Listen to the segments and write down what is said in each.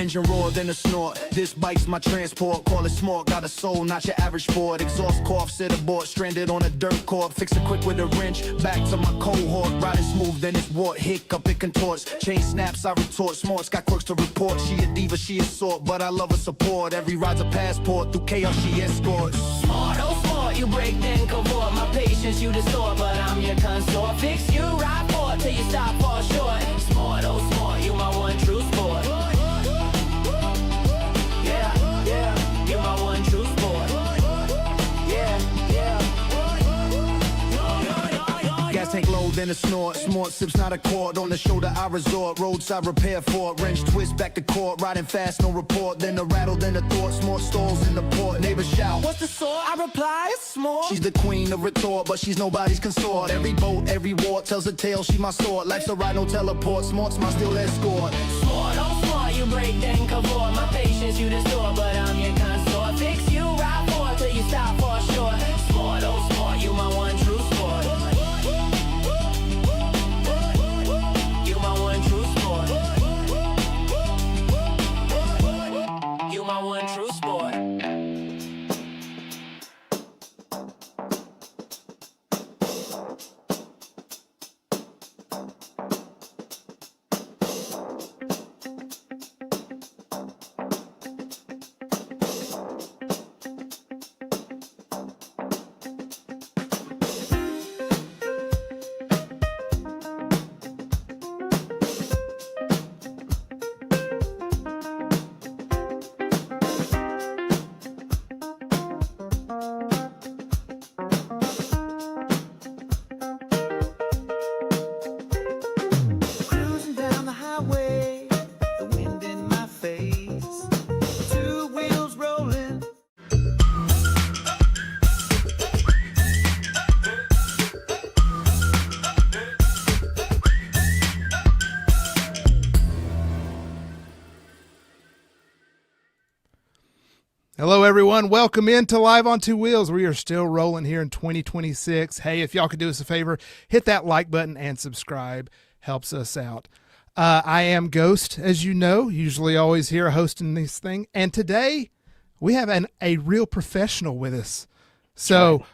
engine roar, then a snort. This bike's my transport, call it smart. Got a soul, not your average Ford. Exhaust cough, sit aboard, stranded on a dirt court. Fix it quick with a wrench, back to my cohort. Riding smooth, then it's wart. Hiccup, it contorts. Chain snaps, I retort. Smart's got quirks to report. She a diva, she a sort, but I love her support. Every ride's a passport, through chaos she escorts. Smart, oh smart, you break then cavort. My patience you distort, but I'm your consort. Fix you, ride for till you stop, fall short. Smart, oh smart, you my one true sport. Yeah, yeah, you my one true sport. Yeah, yeah. Gas tank low, then a snort. Smart sips, not a cord. On the shoulder I resort. Roadside repair for it. Wrench twist back to court. Riding fast, no report. Then a rattle, then a thought. Smart stalls in the port. Neighbors shout, what's the sort? I reply, it's smart. She's the queen of retort, but she's nobody's consort. Every boat, every war tells a tale. She my sword. Life's a ride, no teleport. Smart's my still escort. Smart, oh smart, you break then cavort. My patience you distort, but I'm your consort. Fix you, ride for till you stop, fall short. Smart, oh smart, you my one true sport. You my one true sport. You my one true sport. Cruising down the highway, the wind in my face, two wheels rolling. Hello, everyone. Welcome into Live on Two Wheels. We are still rolling here in 2026. Hey, if y'all could do us a favor, hit that like button and subscribe. Helps us out. I am Ghost, as you know, usually always here hosting this thing. And today we have a real professional with us. So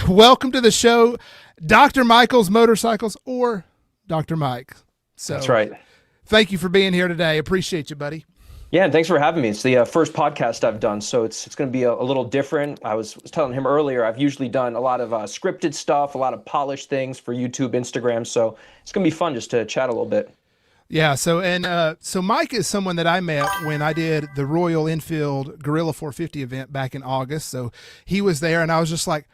welcome to the show, Dr. Michael's Motorcycles, or Dr. Mike. So That's right. Thank you for being here today. Appreciate you, buddy. Yeah, and thanks for having me. It's the first podcast I've done, so it's going to be a little different. I was telling him earlier, I've usually done a lot of scripted stuff, a lot of polished things for YouTube, Instagram, so it's going to be fun just to chat a little bit. Yeah, so Mike is someone that I met when I did the Royal Enfield Gorilla 450 event back in August. So he was there, and I was just like,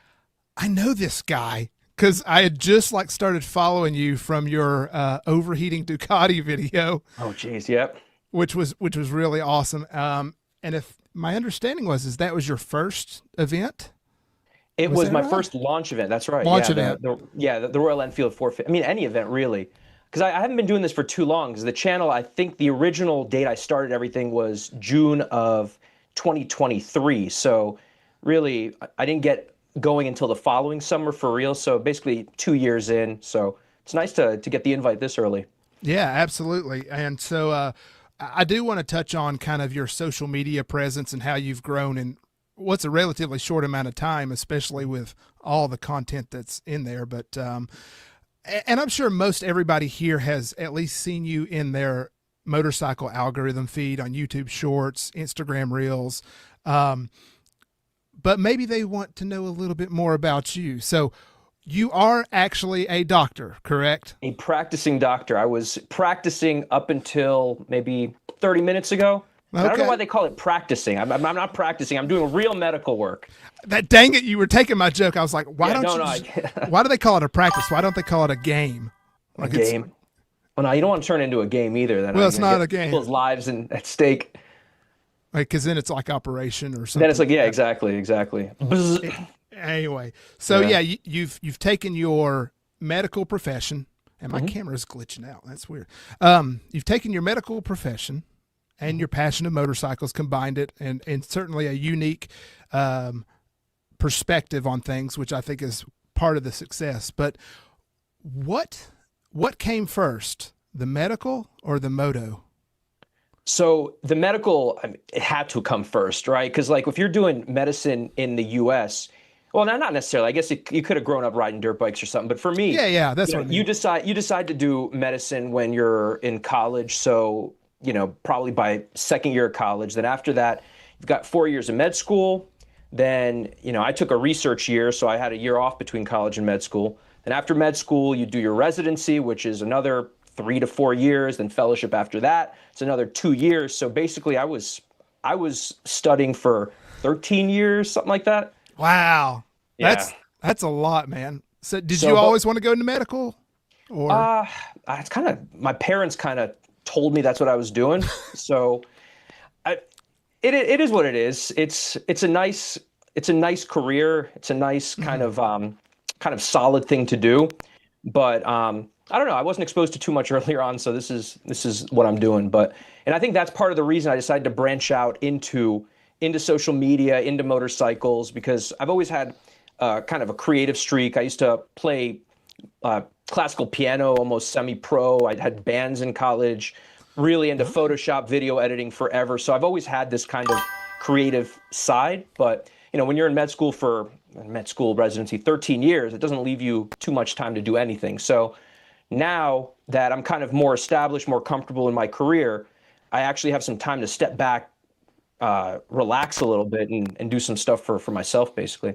I know this guy, because I had just started following you from your overheating Ducati video. Oh, geez, yep. Which was really awesome. And if my understanding is that was your first event? It was my first launch event. That's right. Launch event. The Royal Enfield 450. I mean, any event really, because I haven't been doing this for too long. Because the channel, I think the original date I started everything was June of 2023. So really, I didn't get going until the following summer for real. So basically 2 years in. So it's nice to get the invite this early. Yeah, absolutely. And so I do want to touch on kind of your social media presence and how you've grown in what's a relatively short amount of time, especially with all the content that's in there. But, and I'm sure most everybody here has at least seen you in their motorcycle algorithm feed on YouTube Shorts, Instagram Reels. But maybe they want to know a little bit more about you. So you are actually a doctor, correct? A practicing doctor. I was practicing up until maybe 30 minutes ago. Okay. I don't know why they call it practicing. I'm not practicing. I'm doing real medical work. That dang it, you were taking my joke. I was like, why why do they call it a practice? Why don't they call it a game? A game? Well, no, you don't want to turn it into a game either. Then it's not a game. People's lives at stake. Because then it's like operation or something. Then it's like, yeah, exactly. Anyway, so yeah, you've taken your medical profession, and my camera's glitching out. That's weird. You've taken your medical profession and your passion of motorcycles, combined it, and certainly a unique perspective on things, which I think is part of the success. But what came first, the medical or the moto? So the medical, I mean, it had to come first, right? Because like if you're doing medicine in the U.S., well, not necessarily. I guess you could have grown up riding dirt bikes or something. But for me, Yeah, that's you what know, I mean. you decide to do medicine when you're in college. So probably by second year of college. Then after that, you've got 4 years of med school. Then I took a research year, so I had a year off between college and med school. And after med school, you do your residency, which is another 3 to 4 years. Then fellowship after that, it's another 2 years. So basically, I was studying for 13 years, something like that. Wow. Yeah. That's a lot, man. So did So, you but always want to go into medical or it's kind of my parents kind of told me that's what I was doing. So I, it is what it is. It's a nice career. It's a nice kind of solid thing to do. But I don't know. I wasn't exposed to too much earlier on, so this is what I'm doing. And I think that's part of the reason I decided to branch out into social media, into motorcycles, because I've always had kind of a creative streak. I used to play classical piano, almost semi-pro. I had bands in college, really into Photoshop, video editing forever. So I've always had this kind of creative side. But when you're in med school residency, 13 years, it doesn't leave you too much time to do anything. So now that I'm kind of more established, more comfortable in my career, I actually have some time to step back, relax a little bit, and do some stuff for myself, basically.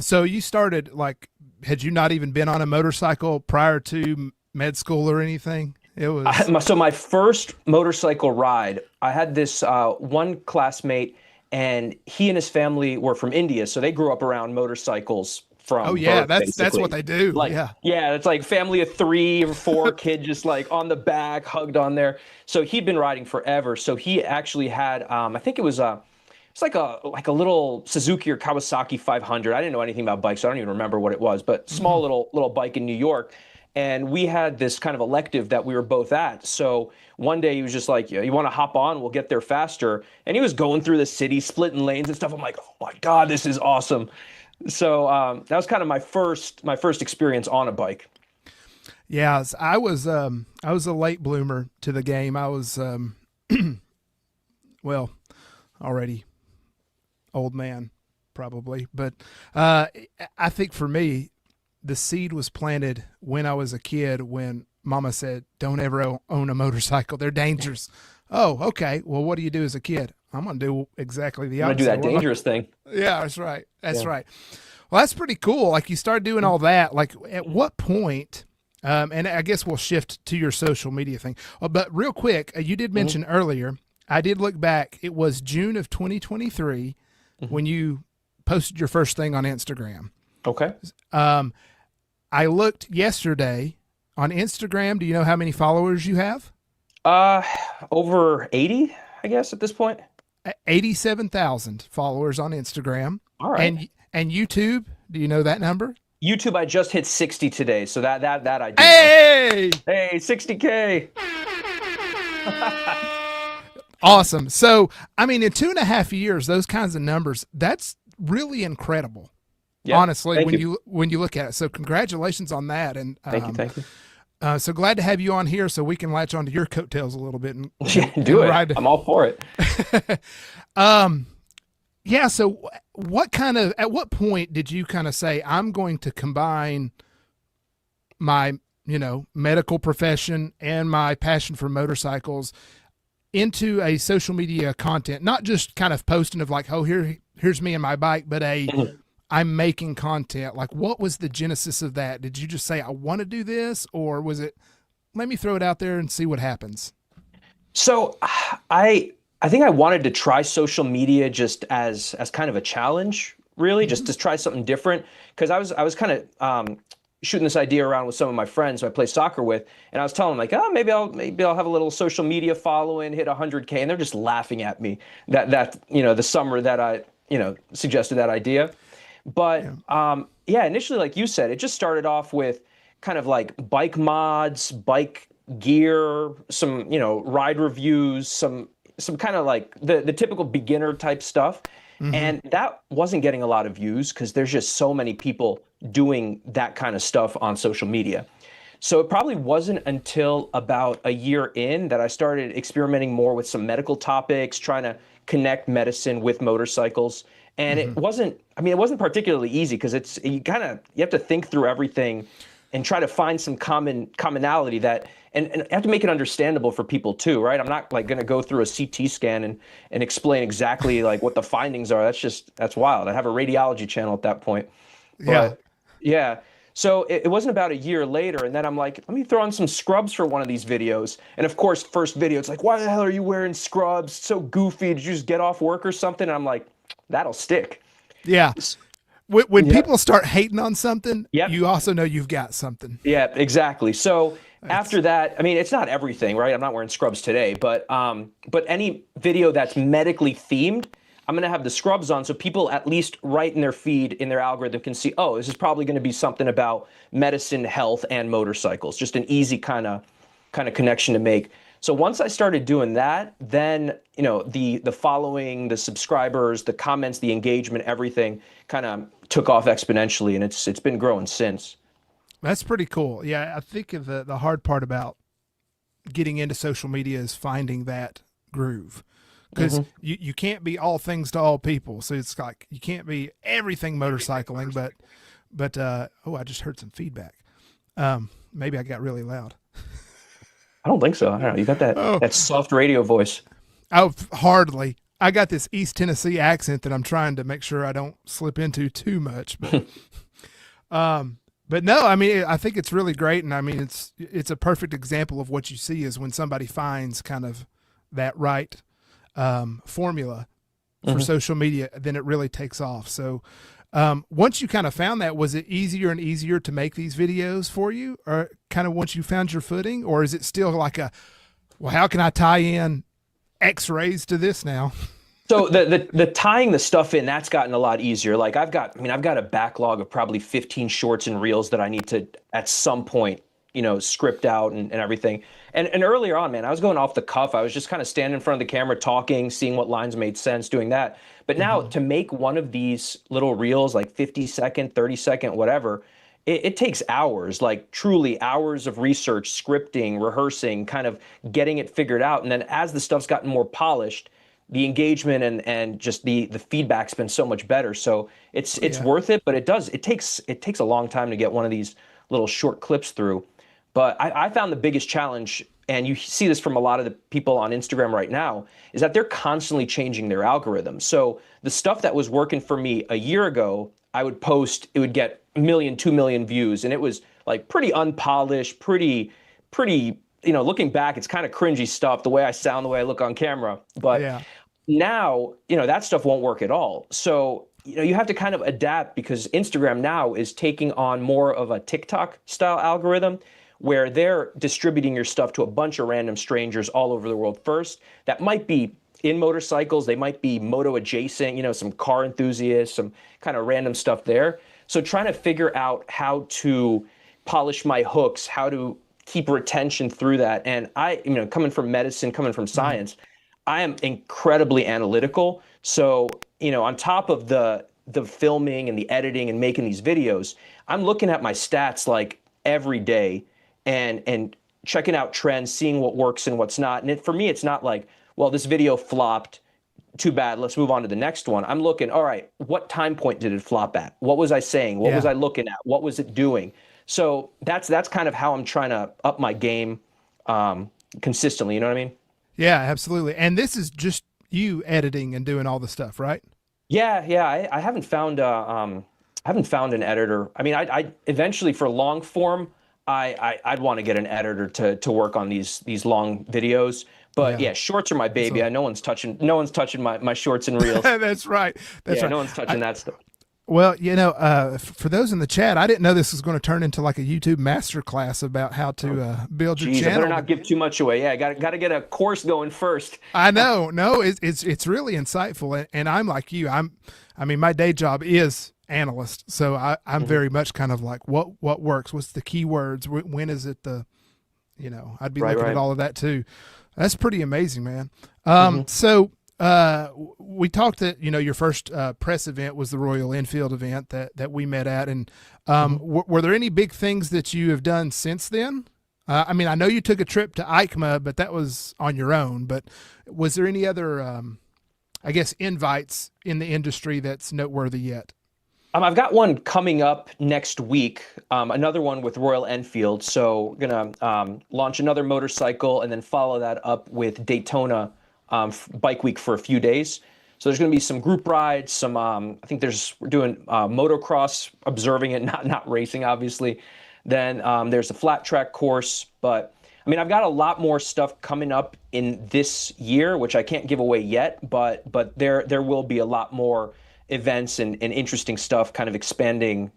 so you started like had you not even been on a motorcycle prior to med school or anything? It was So my first motorcycle ride, I had this one classmate, and he and his family were from India, so they grew up around motorcycles Oh from yeah, birth, that's what basically. they do. Like, Yeah. yeah, it's like family of 3 or 4 kids just like on the back, hugged on there. So he'd been riding forever. So he actually had, I think it's like a little Suzuki or Kawasaki 500. I didn't know anything about bikes, so I don't even remember what it was, but small little bike in New York. And we had this kind of elective that we were both at. So one day he was just like, you want to hop on? We'll get there faster. And he was going through the city, splitting lanes and stuff. I'm like, oh my God, this is awesome. So that was kind of my first experience on a bike. Yeah, I was a late bloomer to the game. I was well, already old man probably, but I think for me the seed was planted when I was a kid when mama said, "Don't ever own a motorcycle. They're dangerous." Oh, okay. Well, what do you do as a kid? I'm going to do exactly the I'm gonna do opposite. that dangerous thing. Yeah, that's right. That's Yeah. right. Well, that's pretty cool. Like you started doing all that. Like at what point? And I guess we'll shift to your social media thing. But real quick, you did Mhm. mention earlier. I did look back. It was June of 2023 Mhm. when you posted your first thing on Instagram. Okay. Um, I looked yesterday on Instagram. Do you know how many followers you have? Uh, Over 80, I guess, at this point. 87,000 followers on Instagram. All right. And YouTube, do you know that number? YouTube, I just hit 60 today, so that I do know. Hey! Hey, 60K. Awesome. So, I mean, in 2.5 years, those kinds of numbers, that's really incredible. Yeah. Honestly, Thank when you. you look at it. So congratulations on that. And Thank you. so glad to have you on here so we can latch onto your coattails a little bit and, Yeah, do and it. ride. I'm all for it. Yeah. So at what point did you kind of say, I'm going to combine my, medical profession and my passion for motorcycles into a social media content, not just kind of posting of like, oh, here's me and my bike, but Mhm. I'm making content. Like, what was the genesis of that? Did you just say, I want to do this? Or was it, let me throw it out there and see what happens? So I think I wanted to try social media just as kind of a challenge, really, just to try something different. Because I was kind of shooting this idea around with some of my friends who I play soccer with, and I was telling them like, oh, maybe I'll have a little social media following, hit 100K, and they're just laughing at me that the summer that I suggested that idea. But yeah, initially, like you said, it just started off with kind of like bike mods, bike gear, some ride reviews, some kind of like the typical beginner type stuff. And that wasn't getting a lot of views because there's just so many people doing that kind of stuff on social media. So it probably wasn't until about a year in that I started experimenting more with some medical topics, trying to connect medicine with motorcycles. And it wasn't, I mean, it wasn't particularly easy because you have to think through everything and try to find some commonality that, and have to make it understandable for people too, right? I'm not like going to go through a CT scan and explain exactly like what the findings are. That's wild. I have a radiology channel at that point. Yeah. But yeah. So it wasn't about a year later, and then I'm like, let me throw on some scrubs for one of these videos. And of course, first video, it's like, why the hell are you wearing scrubs? So goofy. Did you just get off work or something? And I'm like, that'll stick. Yeah. When Yeah. people start hating on something, Yep. you also know you've got something. Yeah, exactly. So after that, I mean, it's not everything, right? I'm not wearing scrubs today, but any video that's medically themed, I'm going to have the scrubs on so people at least right in their feed, in their algorithm can see, oh, this is probably going to be something about medicine, health, and motorcycles. Just an easy kind of connection to make. So once I started doing that, then, you know, the following, the subscribers, the comments, the engagement, everything kind of took off exponentially, and it's been growing since. That's pretty cool. Yeah, I think the hard part about getting into social media is finding that groove. Because you can't be all things to all people. So it's like you can't be everything motorcycling, but oh, I just heard some feedback. Maybe I got really loud. I don't think so. I don't know. You got that soft radio voice. Oh, hardly. I got this East Tennessee accent that I'm trying to make sure I don't slip into too much. But no, I mean, I think it's really great, and I mean, it's a perfect example of what you see is when somebody finds kind of that right formula for social media, then it really takes off. So once you kind of found that, was it easier and easier to make these videos for you, or kind of once you found your footing, or is it still like well, how can I tie in x-rays to this now? So the tying the stuff in, that's gotten a lot easier. Like I've got a backlog of probably 15 shorts and reels that I need to at some point, you know, script out and everything. And earlier on, man, I was going off the cuff. I was just kind of standing in front of the camera, talking, seeing what lines made sense, doing that. But now to make one of these little reels, like 50-second, 30-second, whatever, it takes hours, like truly hours of research, scripting, rehearsing, kind of getting it figured out. And then as the stuff's gotten more polished, the engagement and just the feedback's been so much better. So it's worth it, but it takes a long time to get one of these little short clips through. But I found the biggest challenge, and you see this from a lot of the people on Instagram right now, is that they're constantly changing their algorithm. So the stuff that was working for me a year ago, I would post, it would get 1 million, 2 million views, and it was like pretty unpolished, pretty, you know, looking back, it's kind of cringy stuff, the way I sound, the way I look on camera. But now, you know, that stuff won't work at all. So, you know, you have to kind of adapt, because Instagram now is taking on more of a TikTok style algorithm, where they're distributing your stuff to a bunch of random strangers all over the world first. That might be in motorcycles, they might be moto adjacent, you know, some car enthusiasts, some kind of random stuff there. So trying to figure out how to polish my hooks, how to keep retention through that. And I, you know, coming from medicine, coming from science, I am incredibly analytical. So, you know, on top of the filming and the editing and making these videos, I'm looking at my stats like every day and checking out trends, seeing what works and what's not. And for me, it's not like, well, this video flopped, too bad, let's move on to the next one. I'm looking, all right, what time point did it flop at? What was I saying? What was I looking at? What was it doing? So that's kind of how I'm trying to up my game consistently, you know what I mean? Yeah, absolutely. And this is just you editing and doing all the stuff, right? Yeah. I haven't found an editor. I mean, I eventually for long form, I'd want to get an editor to work on these long videos. But yeah, shorts are my baby. No one's touching my shorts and reels. That's right. That's right. No one's touching that stuff. Well, you know, for those in the chat, I didn't know this was going to turn into like a YouTube masterclass about how to build your channel. I better not give too much away. Yeah, got to get a course going first. I know. No, it's really insightful, and I'm like you. I mean, my day job is analyst, so I'm very much kind of like what works, what's the keywords, when is it you know, I'd be looking at all of that too. That's pretty amazing, man. So we talked that, your first press event was the Royal Enfield event that we met at. And were there any big things that you have done since then? I mean, I know you took a trip to EICMA, but that was on your own. But was there any other, I guess, invites in the industry that's noteworthy yet? I've got one coming up next week, another one with Royal Enfield. So we're going to launch another motorcycle and then follow that up with Daytona Bike Week for a few days. So there's going to be some group rides, some I think we're doing motocross, observing it, not racing, obviously. Then there's a flat track course. But I mean, I've got a lot more stuff coming up in this year, which I can't give away yet. But there will be a lot more events and interesting stuff, kind of expanding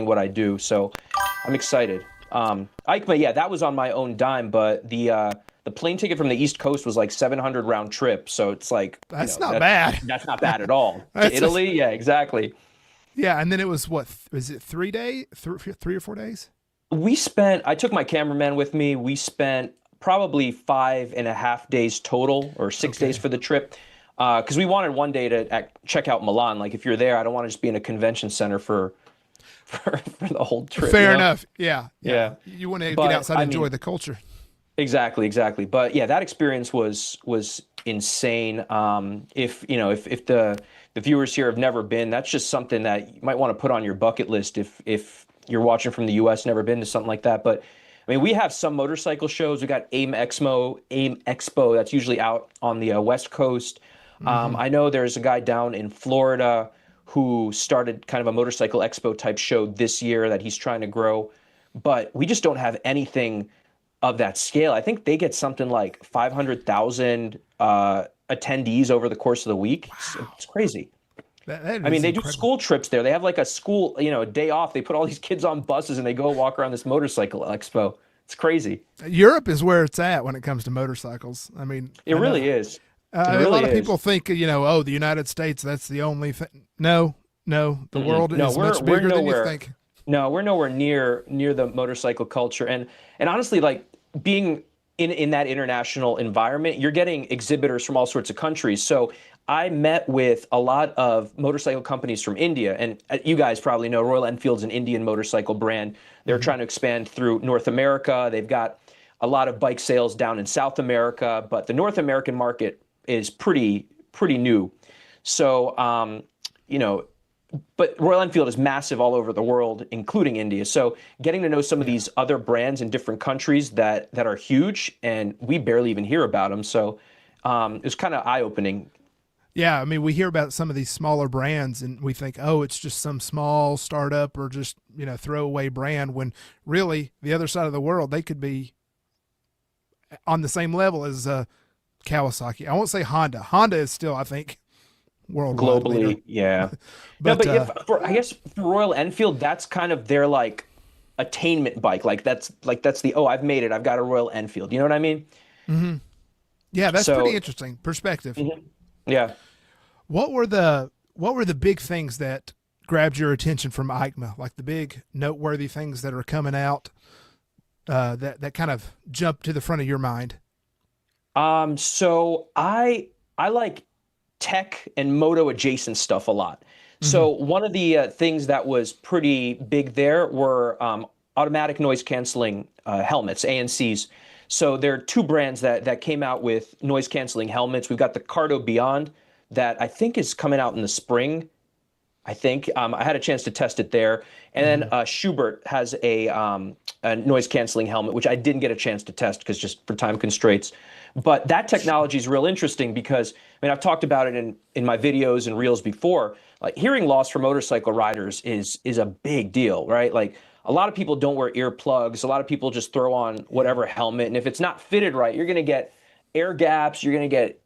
what I do. So I'm excited. EICMA, yeah, that was on my own dime, but the plane ticket from the East Coast was like 700 round trip. So it's like, that's not bad. That's not bad at all. To Italy. Yeah, exactly. Yeah. And then it was was it 3 days, 3 or 4 days? I took my cameraman with me. We spent probably 5.5 days total, or 6 days for the trip. Because we wanted one day to check out Milan. Like, if you're there, I don't want to just be in a convention center for the whole trip. Fair enough. Yeah. Yeah. You want to get outside and enjoy the culture. Exactly. But yeah, that experience was insane. If the viewers here have never been, that's just something that you might want to put on your bucket list if you're watching from the US, never been to something like that. But I mean, we have some motorcycle shows. We got AIM Expo that's usually out on the West Coast. I know there's a guy down in Florida who started kind of a motorcycle expo type show this year that he's trying to grow, but we just don't have anything of that scale. I think they get something like 500,000 attendees over the course of the week. Wow. It's crazy. I mean, they do school trips there. They have like a school, a day off. They put all these kids on buses and they go walk around this motorcycle expo. It's crazy. Europe is where it's at when it comes to motorcycles. I mean, it really is. A lot of people think, the United States, that's the only thing. No, the world is much bigger than you think. No, we're nowhere near the motorcycle culture. And honestly, like, being in that international environment, you're getting exhibitors from all sorts of countries. So I met with a lot of motorcycle companies from India, and you guys probably know Royal Enfield's an Indian motorcycle brand. They're trying to expand through North America. They've got a lot of bike sales down in South America, but the North American market is pretty new. So, but Royal Enfield is massive all over the world, including India. So getting to know some of these other brands in different countries that are huge, and we barely even hear about them. So it was kind of eye-opening. Yeah, I mean, we hear about some of these smaller brands and we think, oh, it's just some small startup or just, throwaway brand, when really the other side of the world, they could be on the same level as Kawasaki. I won't say Honda. Honda is still, I think, worldwide globally leader. Yeah. But I guess for Royal Enfield, that's kind of their like attainment bike. That's the, I've made it, I've got a Royal Enfield. You know what I mean? Mm-hmm. Yeah, that's pretty interesting perspective. Mm-hmm. Yeah. What were the big things that grabbed your attention from EICMA? Like the big noteworthy things that are coming out that kind of jump to the front of your mind? So I like tech and moto adjacent stuff a lot. So one of the things that was pretty big there were automatic noise canceling helmets, ANCs. So there are two brands that came out with noise canceling helmets. We've got the Cardo Beyond that I think is coming out in the spring. I think I had a chance to test it there. And then Schubert has a noise canceling helmet, which I didn't get a chance to test because just for time constraints. But that technology is real interesting because, I mean, I've talked about it in my videos and reels before. Like, hearing loss for motorcycle riders is a big deal, right? Like, a lot of people don't wear earplugs. A lot of people just throw on whatever helmet. And if it's not fitted right, you're going to get air gaps. You're going to get,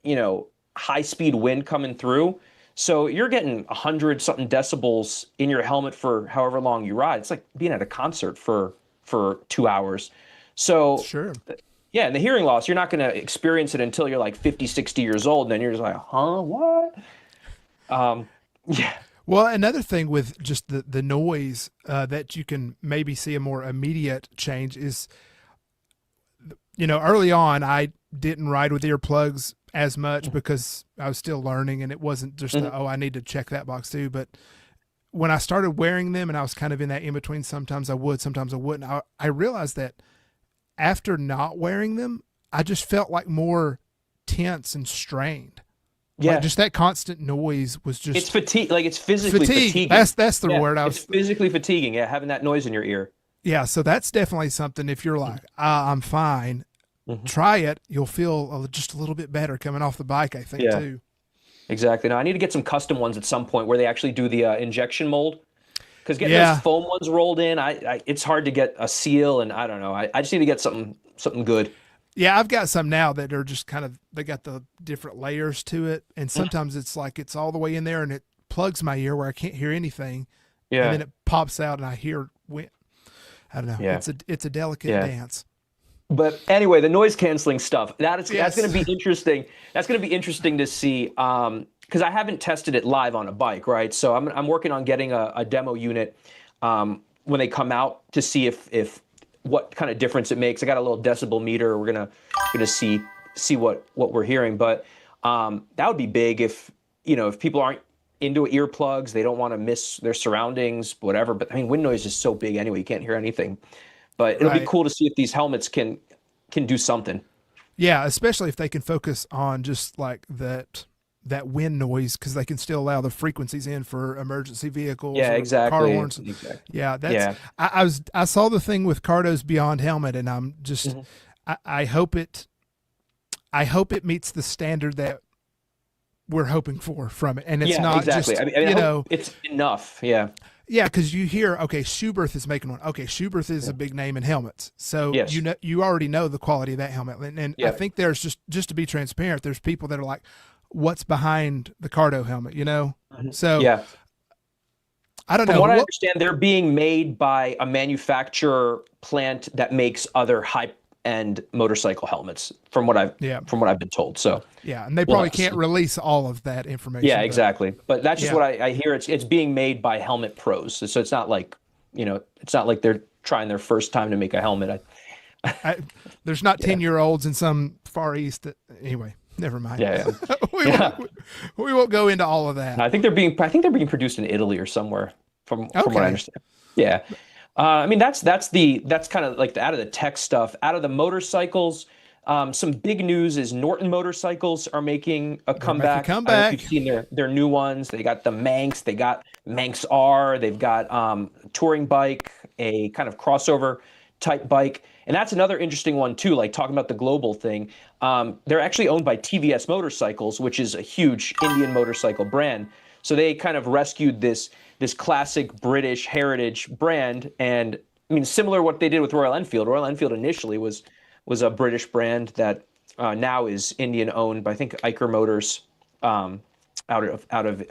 high speed wind coming through. So you're getting 100-something decibels in your helmet for however long you ride. It's like being at a concert for 2 hours. So sure. Yeah, and the hearing loss, you're not going to experience it until you're like 50, 60 years old. And then you're just like, what? Yeah. Well, another thing with just the noise that you can maybe see a more immediate change is, early on, I didn't ride with earplugs as much because I was still learning, and it wasn't just I need to check that box too. But when I started wearing them, and I was kind of in that in between, sometimes I would, sometimes I wouldn't. I realized that after not wearing them, I just felt like more tense and strained. Yeah, like just that constant noise was just it's fatigue. Like it's physically fatiguing. That's the word I was. It's physically fatiguing. Yeah, having that noise in your ear. Yeah, so that's definitely something. If you're like, I'm fine, try it. You'll feel just a little bit better coming off the bike, I think, too. Exactly. Now I need to get some custom ones at some point where they actually do the injection mold. Because getting those foam ones rolled in, it's hard to get a seal, and I don't know. I just need to get something good. Yeah, I've got some now that are just kind of, they got the different layers to it, and sometimes it's like it's all the way in there and it plugs my ear where I can't hear anything. Yeah. And then it pops out and I hear I don't know. Yeah. It's a delicate dance. But anyway, the noise canceling stuff, that's going to be interesting. That's going to be interesting to see because I haven't tested it live on a bike, right? So I'm working on getting a demo unit when they come out to see if what kind of difference it makes. I got a little decibel meter. We're gonna see what we're hearing. But that would be big if people aren't into earplugs, they don't want to miss their surroundings, whatever. But I mean, wind noise is so big anyway, you can't hear anything. But it'll be cool to see if these helmets can do something. Yeah, especially if they can focus on just like that wind noise, because they can still allow the frequencies in for emergency vehicles. Yeah, exactly. Car horns. Exactly. Yeah, that's. Yeah. I saw the thing with Cardo's Beyond helmet, and I'm just I hope it meets the standard that we're hoping for from it, and it's not exactly. Just I mean, it's enough. Yeah. Yeah, because you hear, okay, Schuberth is making one. Okay, Schuberth is a big name in helmets, so you already know the quality of that helmet, and I think there's just to be transparent, there's people that are like, what's behind the Cardo helmet, So I don't know. From what I understand, they're being made by a manufacturer plant that makes other high-end motorcycle helmets. From what I've been told. So and they probably can't release all of that information. Yeah, exactly. But that's just what I hear. It's being made by helmet pros. So it's not like it's not like they're trying their first time to make a helmet. There's not 10-year-olds in some Far East. Anyway, never mind. We won't go into all of that. I think they're being produced in Italy or somewhere. From what I understand. Yeah. I mean, that's kind of like out of the tech stuff. Out of the motorcycles, some big news is Norton motorcycles are making a comeback. I don't know if you've seen their new ones. They got the Manx, they got Manx R, they've got touring bike, a kind of crossover type bike. And that's another interesting one too, like talking about the global thing. They're actually owned by TVS Motorcycles, which is a huge Indian motorcycle brand. So they kind of rescued this classic British heritage brand. And I mean, similar to what they did with Royal Enfield. Royal Enfield initially was a British brand that now is Indian owned by, I think, AIRMOTO out of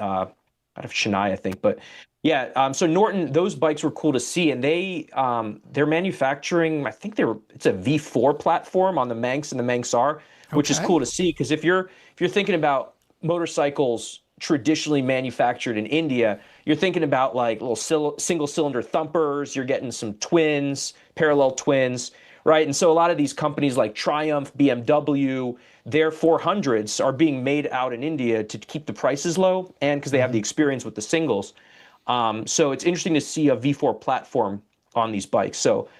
Chennai, I think. But yeah, so Norton, those bikes were cool to see, and they're manufacturing. I think it's a V4 platform on the Manx and the Manx R, which is cool to see, because if you're thinking about motorcycles traditionally manufactured in India, you're thinking about like little single cylinder thumpers. You're getting some twins, parallel twins. Right. And so a lot of these companies like Triumph, BMW, their 400s are being made out in India to keep the prices low, and because they have the experience with the singles. So it's interesting to see a V4 platform on these bikes. So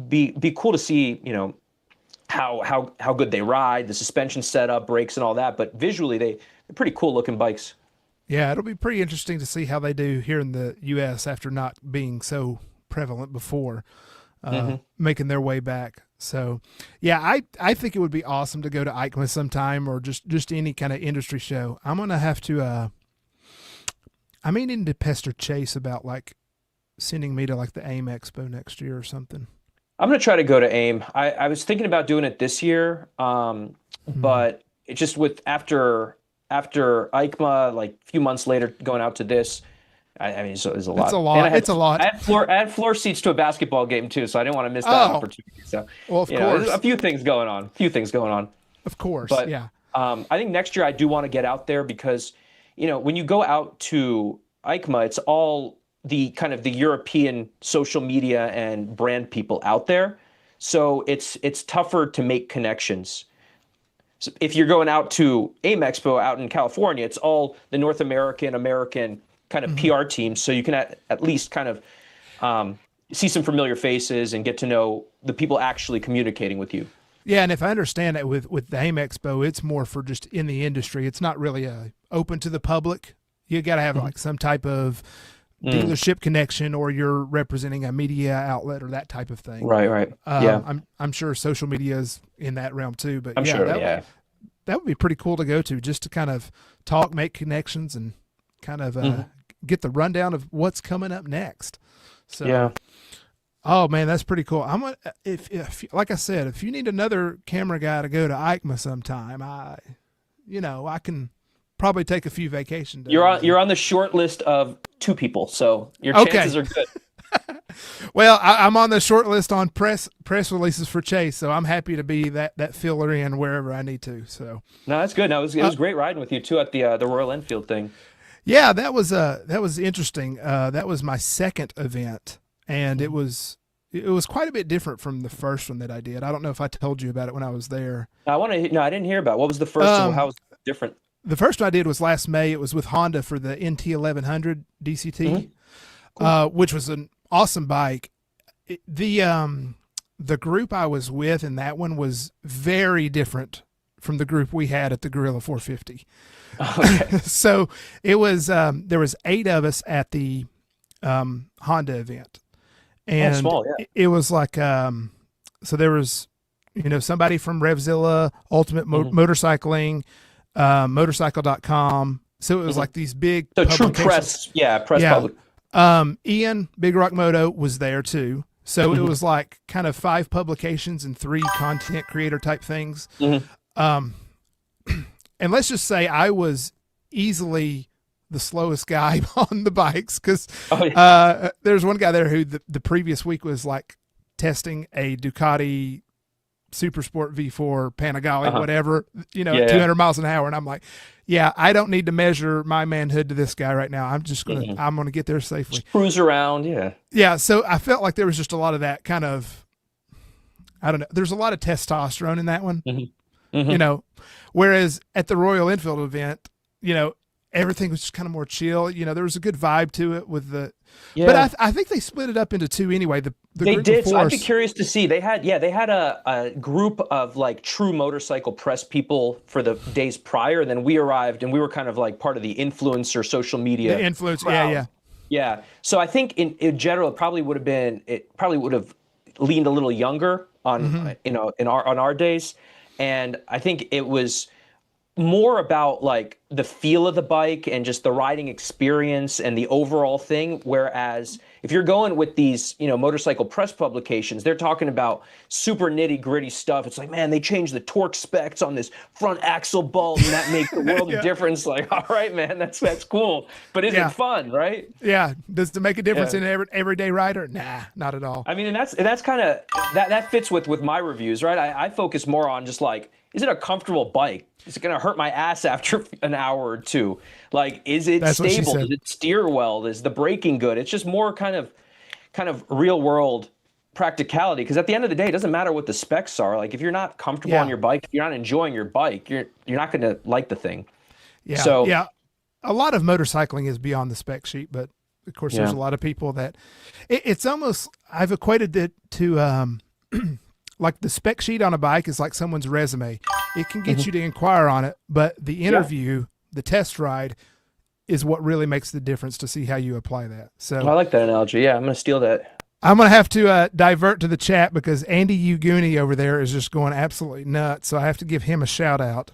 be cool to see, how good they ride, the suspension setup, brakes, and all that. But visually, they're pretty cool looking bikes. Yeah, it'll be pretty interesting to see how they do here in the U.S. after not being so prevalent before. Making their way back. So yeah, I think it would be awesome to go to EICMA sometime, or just any kind of industry show. I'm going to have to, I may need to pester Chase about like sending me to like the AIM Expo next year or something. I'm going to try to go to AIM. I was thinking about doing it this year. But it just after EICMA, like a few months later, going out to this, I mean, so there's a lot. It's a lot. I had floor seats to a basketball game too, so I didn't want to miss that opportunity. So, well, of course, there's a few things going on. Of course, but yeah. I think next year I do want to get out there, because, when you go out to EICMA, it's all the kind of the European social media and brand people out there, so it's tougher to make connections. if you're going out to AIM Expo out in California, it's all the North American kind of PR team. So you can at least kind of see some familiar faces and get to know the people actually communicating with you. Yeah, and if I understand it, with the AIM Expo, it's more for just in the industry. It's not really open to the public. You got to have like some type of dealership connection, or you're representing a media outlet or that type of thing. Right. Yeah. I'm sure social media is in that realm too. But I'm sure. That would be pretty cool to go to, just to kind of talk, make connections, and kind of get the rundown of what's coming up next. So yeah. Oh man, that's pretty cool. I'm gonna, if like I said, if you need another camera guy to go to EICMA sometime, I can probably take a few vacation days. You're on the short list of 2 people, so your chances are good. Well, I'm on the short list on press releases for Chase, so I'm happy to be that filler in wherever I need to. So no, that's good. No, it was great riding with you too at the Royal Enfield thing. Yeah, that was interesting. That was my second event, and it was quite a bit different from the first one that I did. I don't know if I told you about it when I was there. No, I didn't hear about it. What was the first one? How was it different? The first one I did was last May. It was with Honda for the NT1100 DCT, which was an awesome bike. The group I was with in that one was very different from the group we had at the Gorilla 450. Okay. So it was there was 8 of us at the Honda event, and small, yeah. it was like so there was somebody from Revzilla, Ultimate Motorcycling, motorcycle.com. So it was like these big true press, public. Ian Big Rock Moto was there too. So it was like kind of 5 publications and 3 content creator type things. And let's just say I was easily the slowest guy on the bikes, because there's one guy there who the previous week was like testing a Ducati Super Sport V4 Panigale, whatever, 200 miles an hour. And I'm like, I don't need to measure my manhood to this guy right now. I'm just going to, I'm going to get there safely. Just cruise around. Yeah. Yeah. So I felt like there was just a lot of that kind of, I don't know. There's a lot of testosterone in that one, whereas at the Royal Enfield event, everything was just kind of more chill. There was a good vibe to it with the, but I think they split it up into 2 anyway. They did. So I'd be curious to see. They had a group of like true motorcycle press people for the days prior. And then we arrived, and we were kind of like part of the influencer social media. The influence. Crowd. Yeah. So I think in general, it probably would have leaned a little younger on, on our days. And I think it was more about like the feel of the bike and just the riding experience and the overall thing. Whereas if you're going with these, motorcycle press publications, they're talking about super nitty gritty stuff. It's like, man, they changed the torque specs on this front axle bolt, and that makes the world of difference. Like, all right, man, that's cool. But is it fun, right? Yeah. Does it make a difference in an everyday rider? Nah, not at all. I mean, and that's kind of, that fits with my reviews, right? I focus more on just like, is it a comfortable bike? Is it going to hurt my ass after an hour or 2? Like, is it stable? Does it steer well? Is the braking good? It's just more kind of real world practicality. Because at the end of the day, it doesn't matter what the specs are. Like, if you're not comfortable on your bike, if you're not enjoying your bike, you're not going to like the thing. Yeah. So a lot of motorcycling is beyond the spec sheet, but of course, there's a lot of people that it's almost, I've equated it to like the spec sheet on a bike is like someone's resume. It can get you to inquire on it, but the interview, the test ride, is what really makes the difference to see how you apply that. So I like that analogy. Yeah, I'm going to steal that. I'm going to have to divert to the chat because Andy Uguni over there is just going absolutely nuts. So I have to give him a shout out.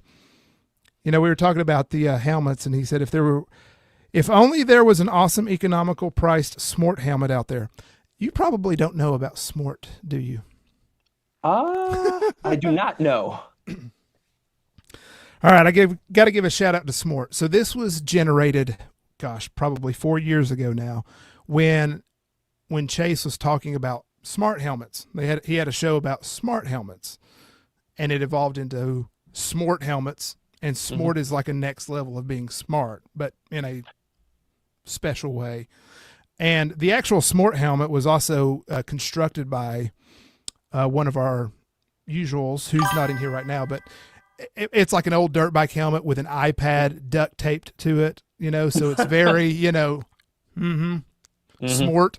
We were talking about the helmets, and he said if only there was an awesome economical priced Smort helmet out there. You probably don't know about Smort, do you? I do not know. All right, I got to give a shout out to Smort. So this was generated, probably 4 years ago now, when Chase was talking about smart helmets. He had a show about smart helmets, and it evolved into Smort helmets. And Smort is like a next level of being smart, but in a special way. And the actual Smort helmet was also constructed by one of our usuals, who's not in here right now, but it's like an old dirt bike helmet with an iPad duct taped to it, you know, so it's very, you know, smart.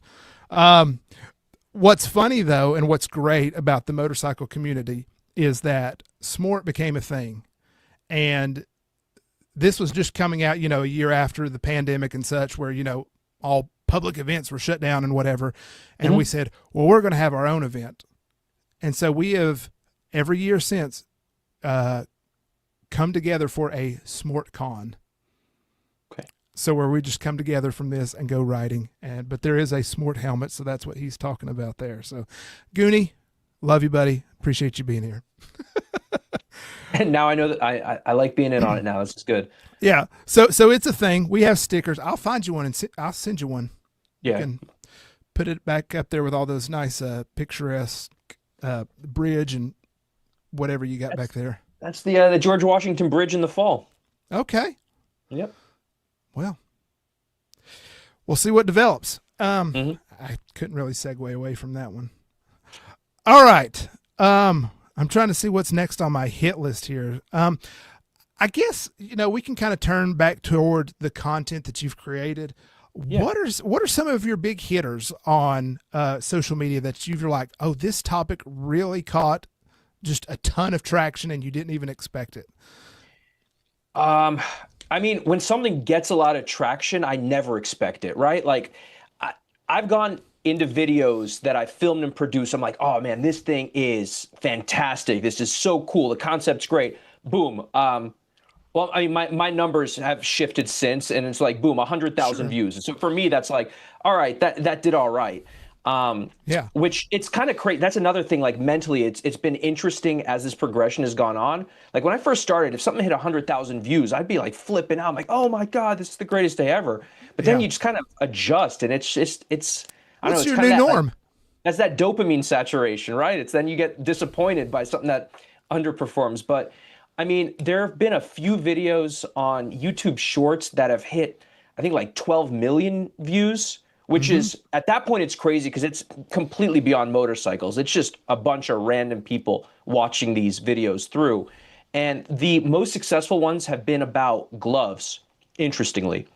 What's funny though, and what's great about the motorcycle community is that smart became a thing. And this was just coming out, you know, a year after the pandemic and such, where, you know, all public events were shut down and whatever. And we said, well, we're going to have our own event. And so we have every year since come together for a Smart Con. Okay. So where we just come together from this and go riding. But there is a Smart helmet, so that's what he's talking about there. So Goonie, love you, buddy. Appreciate you being here. And now I know that I like being in on it now. This is good. Yeah. So it's a thing. We have stickers. I'll find you one and I'll send you one. Yeah. You can put it back up there with all those nice picturesque bridge and whatever you got back there. That's the George Washington Bridge in the fall. Okay. Yep. Well, we'll see what develops. I couldn't really segue away from that one. All right. I'm trying to see what's next on my hit list here. I guess, you know, we can kind of turn back toward the content that you've created. Yeah. What are some of your big hitters on social media that you're like, oh, this topic really caught just a ton of traction and you didn't even expect it? I mean, when something gets a lot of traction, I never expect it, right? Like I've gone into videos that I filmed and produced. I'm like, oh man, this thing is fantastic. This is so cool. The concept's great. Boom. Well, I mean, my numbers have shifted since, and it's like, boom, 100,000 views. And so for me, that's like, all right, that did all right. Yeah. Which it's kind of crazy. That's another thing, like mentally, it's been interesting as this progression has gone on. Like when I first started, if something hit 100,000 views, I'd be like flipping out. I'm like, oh my God, this is the greatest day ever. But then you just kind of adjust, and it's I don't know, it's your new norm? That's that dopamine saturation, right? It's then you get disappointed by something that underperforms. But I mean, there have been a few videos on YouTube Shorts that have hit, I think, like 12 million views, which is, at that point, it's crazy because it's completely beyond motorcycles. It's just a bunch of random people watching these videos through. And the most successful ones have been about gloves, interestingly.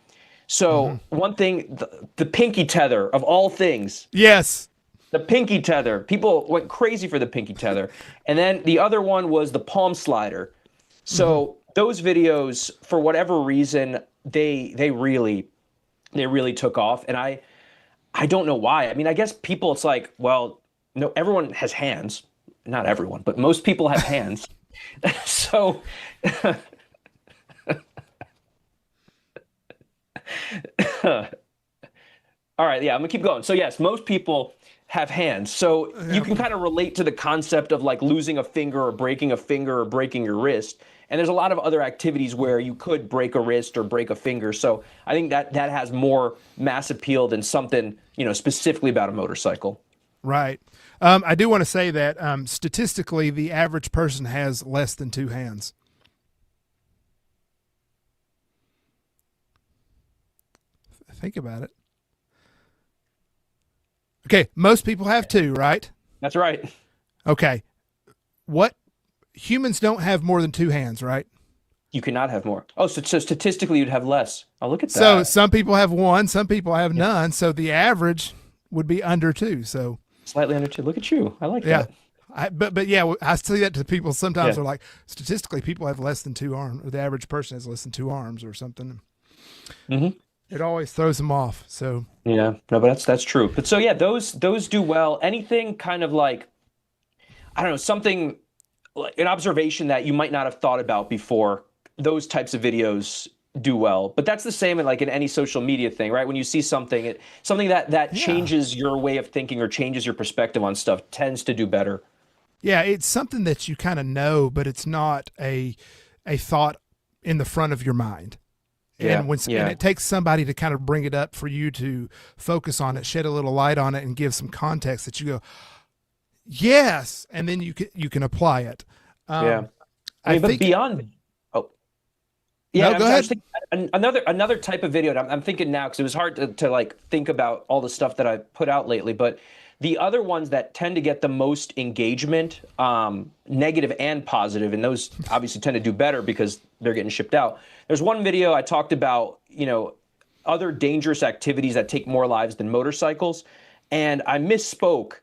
So one thing, the pinky tether of all things. Yes. The pinky tether. People went crazy for the pinky tether. And then the other one was the palm slider. So those videos, for whatever reason, they really took off. And I don't know why. I mean, I guess people, it's like, well, no, everyone has hands. Not everyone, but most people have hands. So all right, yeah, I'm gonna keep going. So yes, most people have hands. So you can kind of relate to the concept of like losing a finger or breaking your wrist. And there's a lot of other activities where you could break a wrist or break a finger. So I think that has more mass appeal than something, you know, specifically about a motorcycle. Right. I do want to say that statistically, the average person has less than two hands. Think about it. Okay, most people have two, right? That's right. Okay. What humans don't have more than two hands, right? You cannot have more. Oh, so statistically you'd have less. Oh, look at that. So some people have one, some people have none. So the average would be under two. So slightly under two. Look at you. I like that. But yeah, I see that to people. Sometimes they're like, statistically, people have less than two arms, or the average person has less than two arms or something. It always throws them off. So yeah, no, but that's true. But so yeah, those do well. Anything kind of like, I don't know, something like an observation that you might not have thought about before. Those types of videos do well. But that's the same in like in any social media thing, right? When you see something, something that changes your way of thinking or changes your perspective on stuff tends to do better. Yeah, it's something that you kind of know, but it's not a thought in the front of your mind. And and it takes somebody to kind of bring it up for you to focus on it, shed a little light on it, and give some context that you go, yes, and then you can apply it. I mean, but beyond. Yeah, no, go ahead. Another type of video. I'm thinking now because it was hard to like think about all the stuff that I put out lately. But The other ones that tend to get the most engagement, negative and positive, and those obviously tend to do better because they're getting shipped out. There's one video I talked about, other dangerous activities that take more lives than motorcycles, and I misspoke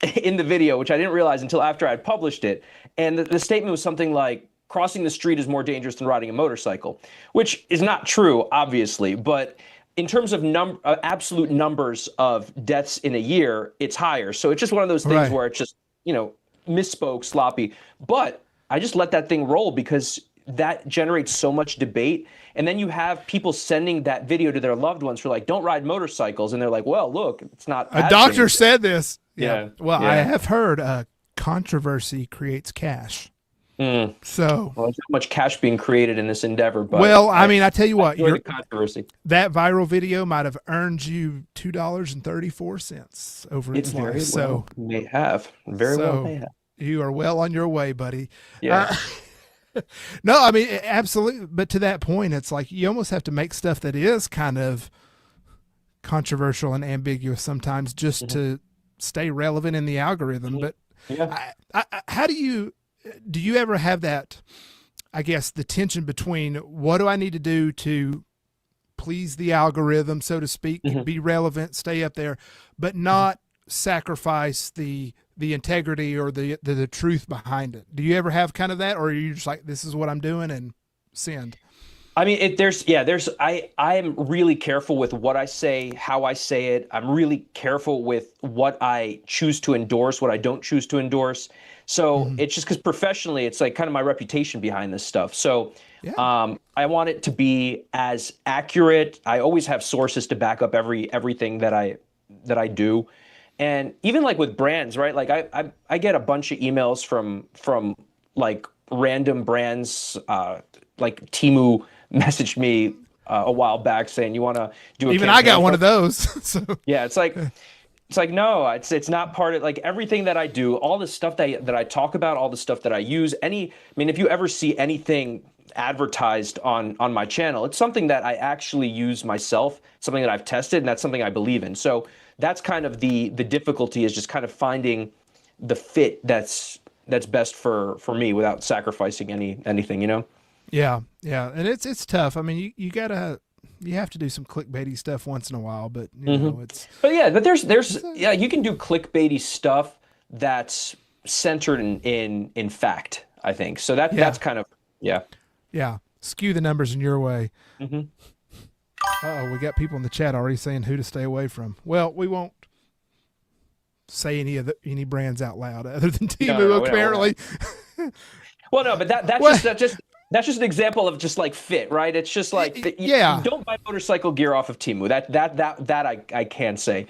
in the video, which I didn't realize until after I had published it. And the statement was something like, crossing the street is more dangerous than riding a motorcycle, which is not true, obviously, but in terms of absolute numbers of deaths in a year, it's higher. So it's just one of those things where it's just, misspoke, sloppy. But I just let that thing roll because that generates so much debate. And then you have people sending that video to their loved ones who are like, don't ride motorcycles. And they're like, well, look, it's not. A doctor said this. Yeah. Well, I have heard controversy creates cash. So there's not much cash being created in this endeavor, but I tell you what, the controversy. That viral video might have earned you $2.34 over its life. So may have well may have. You are well on your way, buddy. Yeah. No, I mean, absolutely. But to that point, it's like you almost have to make stuff that is kind of controversial and ambiguous sometimes just to stay relevant in the algorithm. But how do you ever have that, I guess, the tension between what do I need to do to please the algorithm, so to speak, be relevant, stay up there, but not sacrifice the integrity or the truth behind it? Do you ever have kind of that, or are you just like, this is what I'm doing and send? I mean, I am really careful with what I say, how I say it. I'm really careful with what I choose to endorse, what I don't choose to endorse. So it's just because professionally, it's like kind of my reputation behind this stuff. So I want it to be as accurate. I always have sources to back up everything that I do. And even like with brands, right? Like I get a bunch of emails from like random brands, like Temu messaged me a while back saying, you want to do a even I got one of those. So. Yeah, it's like no, it's not part of like everything that I do, all the stuff that I talk about, all the stuff that I use. If you ever see anything advertised on my channel, it's something that I actually use myself, something that I've tested, and that's something I believe in. So that's kind of the difficulty, is just kind of finding the fit that's best for me without sacrificing anything, Yeah, and it's tough. I mean, you have to do some clickbaity stuff once in a while, but it's. But there's you can do clickbaity stuff that's centered in fact, I think. So that's kind of skew the numbers in your way. We got people in the chat already saying who to stay away from. Well, we won't say any brands out loud other than Temu, apparently. Well, no, but that's just an example of just like fit, right? It's just like you don't buy motorcycle gear off of Temu. That I can say.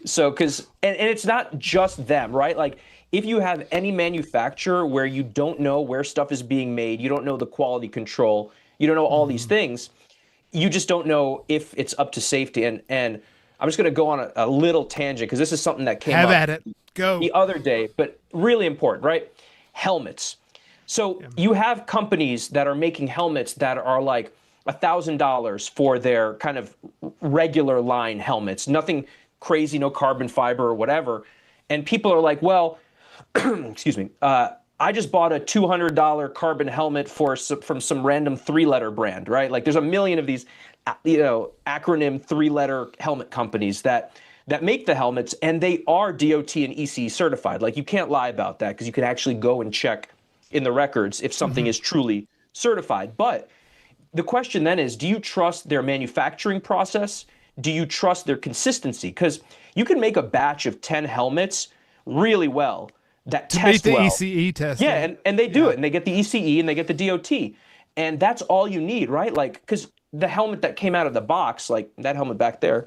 So because and it's not just them, right? Like if you have any manufacturer where you don't know where stuff is being made, you don't know the quality control, you don't know all these things, you just don't know if it's up to safety. And I'm just going to go on a little tangent because this is something that came up the other day, but really important, right? Helmets. So you have companies that are making helmets that are like $1,000 for their kind of regular line helmets, nothing crazy, no carbon fiber or whatever. And people are like, well, excuse me, I just bought a $200 carbon helmet from some random 3-letter brand, right? Like there's a million of these, acronym 3-letter helmet companies that make the helmets, and they are DOT and ECE certified. Like you can't lie about that because you can actually go and check in the records if something is truly certified. But the question then is, do you trust their manufacturing process? Do you trust their consistency? Because you can make a batch of 10 helmets really well that test well. To meet the ECE test. Yeah, and they do it, and they get the ECE and they get the DOT. And that's all you need, right? Like, because the helmet that came out of the box, like that helmet back there,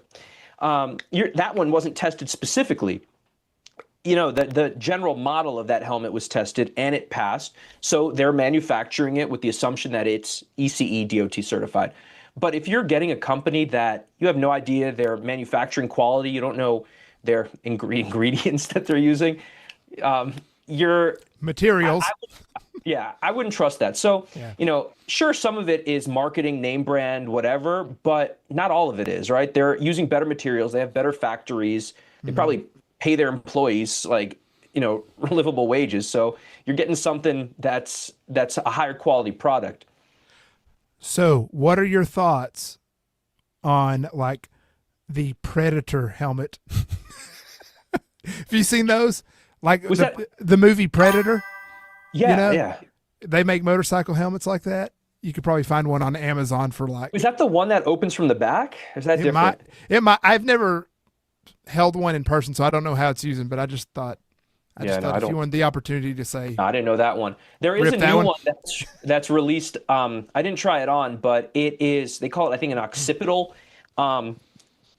that one wasn't tested specifically. The general model of that helmet was tested and it passed. So they're manufacturing it with the assumption that it's ECE DOT certified. But if you're getting a company that you have no idea their manufacturing quality, you don't know their ingredients that they're using, your materials. I wouldn't trust that. So, sure, some of it is marketing, name brand, whatever, but not all of it is, right? They're using better materials. They have better factories. They probably pay their employees like, livable wages. So you're getting something that's a higher quality product. So, what are your thoughts on like the Predator helmet? Have you seen those? Like the movie Predator? Yeah, yeah. They make motorcycle helmets like that. You could probably find one on Amazon for like. Is that the one that opens from the back? Or is that different? It might. I've never held one in person, so I don't know how it's using. But I just thought, if you wanted the opportunity to say, no, I didn't know that one. There is a new one that's released. I didn't try it on, but it is. They call it, I think, an occipital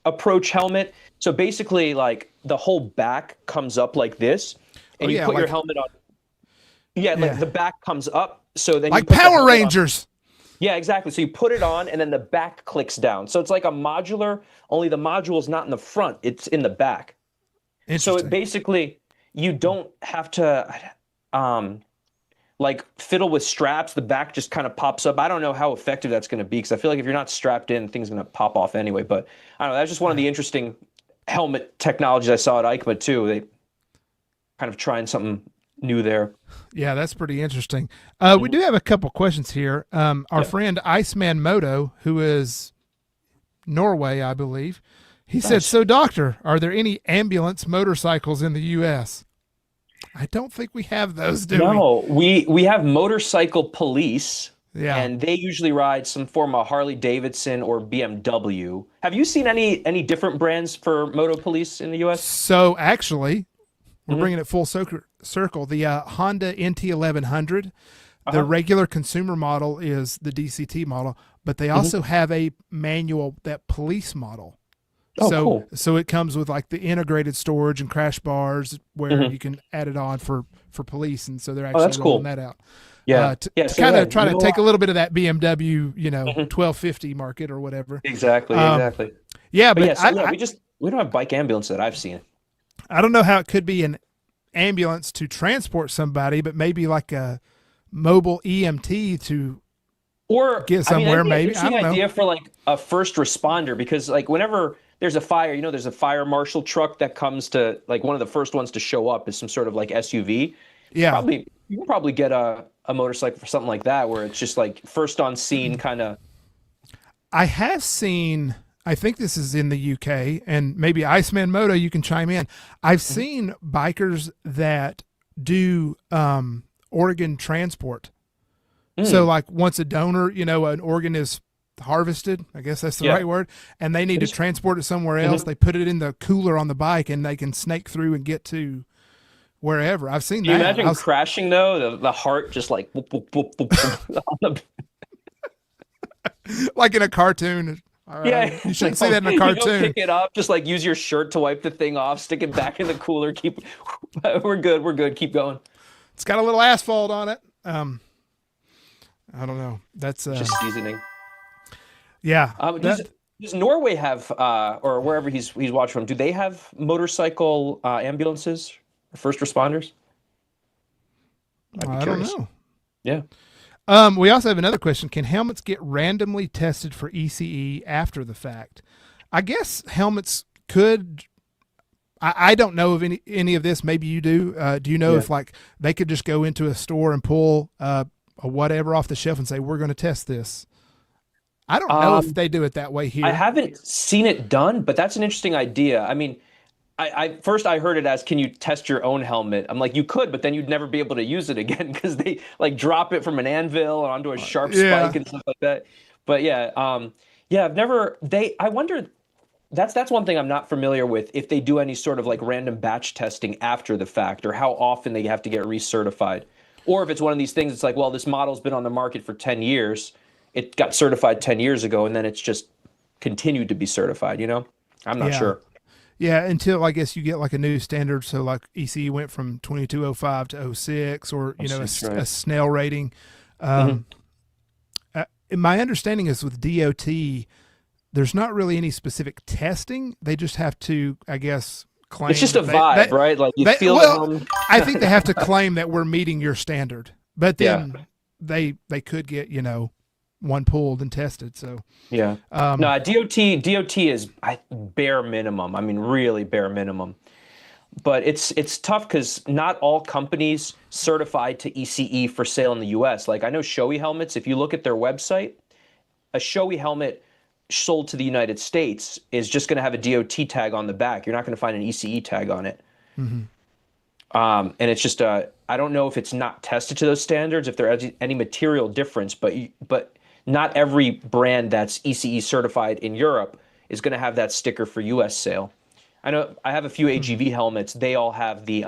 approach helmet. So basically, like the whole back comes up like this, and you put your helmet on. Yeah, like the back comes up. So then like Power Rangers. Yeah, exactly. So you put it on, and then the back clicks down. So it's like a modular, only the module is not in the front; it's in the back. So it basically, you don't have to like fiddle with straps. The back just kind of pops up. I don't know how effective that's going to be, because I feel like if you're not strapped in, things are going to pop off anyway. But I don't know. That's just one of the interesting helmet technologies I saw at EICMA too. They kind of trying something new there. Yeah, that's pretty interesting. We do have a couple questions here. Our friend Iceman Moto, who is Norway, I believe, he said, "So, doctor, are there any ambulance motorcycles in the U.S.?" I don't think we have those, do we? No, we have motorcycle police. Yeah. And they usually ride some form of harley-davidson or BMW. Have you seen any different brands for moto police in the U.S.? So actually, we're bringing it full circle. The Honda NT1100, the regular consumer model is the DCT model, but they also have a manual, that police model. Oh, cool. So it comes with like the integrated storage and crash bars where you can add it on for police, and so they're actually rolling that out. Yeah, to kind of try to take a little bit of that BMW, 1250 market or whatever. Exactly. Yeah, but we don't have bike ambulance that I've seen. I don't know how it could be an ambulance to transport somebody, but maybe like a mobile EMT to get somewhere. Maybe I don't know. Idea for like a first responder, because like whenever there's a fire, there's a fire marshal truck that comes to, like, one of the first ones to show up is some sort of like SUV. Yeah, you can probably get a motorcycle for something like that, where it's just like first on scene kind of. I have seen, I think this is in the UK, and maybe Iceman Moto, you can chime in. I've seen bikers that do organ transport. So like once a donor, an organ is harvested, I guess that's the right word, and they need to transport it somewhere else, they put it in the cooler on the bike and they can snake through and get to wherever. I've seen that. Can you imagine crashing though? The heart just like whoop, whoop, whoop, whoop, like in a cartoon. All right. Yeah, you shouldn't see that in a cartoon. You go pick it up, just like use your shirt to wipe the thing off, stick it back in the cooler. We're good. Keep going. It's got a little asphalt on it. I don't know. That's just seasoning. Yeah. Does Norway have, or wherever he's watched from, do they have motorcycle ambulances or first responders? I don't know. Yeah. We also have another question. Can helmets get randomly tested for ECE after the fact? I guess helmets could. I don't know of any of this. Maybe you do. Do you know if like they could just go into a store and pull a whatever off the shelf and say, we're going to test this? I don't know if they do it that way here. I haven't seen it done, but that's an interesting idea. I mean, I first heard it as, can you test your own helmet? I'm like, you could, but then you'd never be able to use it again, because they like drop it from an anvil onto a sharp spike and stuff like that. But I've never. I wonder. That's one thing I'm not familiar with, if they do any sort of like random batch testing after the fact, or how often they have to get recertified, or if it's one of these things. It's like, well, this model's been on the market for 10 years. It got certified 10 years ago, and then it's just continued to be certified. I'm not sure. Yeah, until I guess you get like a new standard. So like ECE went from 2205 to 06, or a Snell rating. My understanding is with DOT, there's not really any specific testing. They just have to, I guess, claim. It's just a vibe, right? Like you feel it. I think they have to claim that we're meeting your standard, but then they could get one pulled and tested. So no, DOT is bare minimum. I mean, really bare minimum. But it's tough because not all companies certify to ECE for sale in the US. Like I know Shoei helmets, if you look at their website, a Shoei helmet sold to the United States is just going to have a DOT tag on the back. You're not going to find an ECE tag on it. And it's just I don't know if it's not tested to those standards, if there's any material difference, but not every brand that's ECE certified in Europe is going to have that sticker for US sale. I know I have a few AGV helmets. They all have the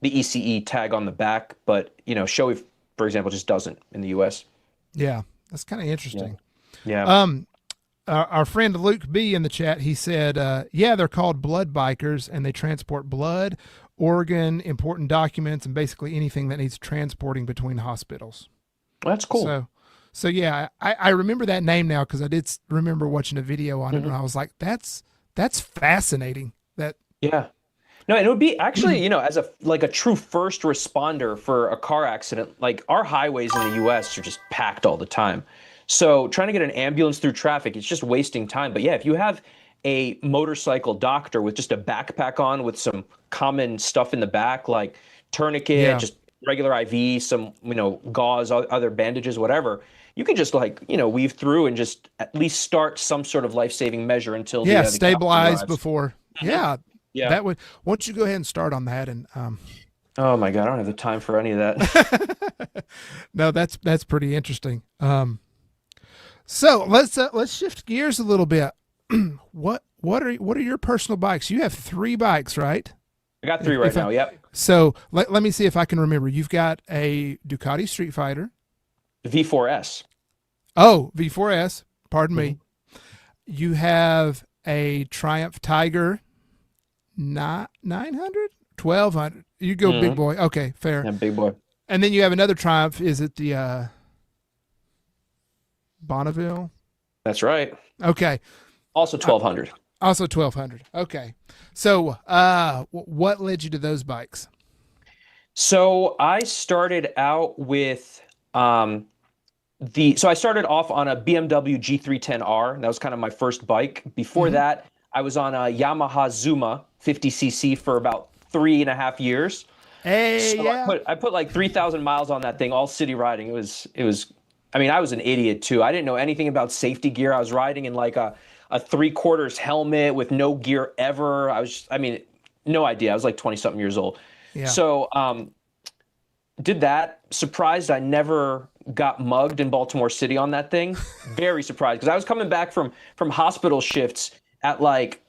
ECE tag on the back, but Shoei, for example, just doesn't in the US. Yeah, that's kind of interesting. Yeah. Our friend Luke B in the chat, he said, yeah, they're called blood bikers, and they transport blood, organ, important documents, and basically anything that needs transporting between hospitals. Well, that's cool. So yeah, I remember that name now because I did remember watching a video on it, and I was like, that's fascinating. Yeah. No, and it would be actually, as a true first responder for a car accident, like our highways in the US are just packed all the time. So trying to get an ambulance through traffic, it's just wasting time. But yeah, if you have a motorcycle doctor with just a backpack on with some common stuff in the back, like tourniquet, just regular IV, some, gauze, other bandages, whatever, you can just weave through and just at least start some sort of life-saving measure until the stabilize before. Yeah. That would, once you go ahead and start on that and oh my God, I don't have the time for any of that. No, that's pretty interesting. So let's shift gears a little bit. What are your personal bikes? You have 3 bikes, right? I got 3 right now. Yep. So let me see if I can remember. You've got a Ducati Street Fighter, V4S. Oh, V4S. Pardon me. You have a Triumph Tiger 900, 1200. You go big boy. Okay, fair. Yeah, big boy. And then you have another Triumph. Is it the Bonneville? That's right. Okay. Also 1200. Also 1200. Okay. So, what led you to those bikes? So I started out with so I started off on a BMW G310R. That was kind of my first bike. Before that, I was on a Yamaha Zuma 50cc for about 3.5 years. Hey, So yeah. I put like 3,000 miles on that thing, all city riding. It was. I mean, I was an idiot too. I didn't know anything about safety gear. I was riding in like a 3/4 helmet with no gear ever. No idea. I was like 20-something years old. Yeah. So did that. Surprised I never got mugged in Baltimore City on that thing. Very surprised because I was coming back from hospital shifts at like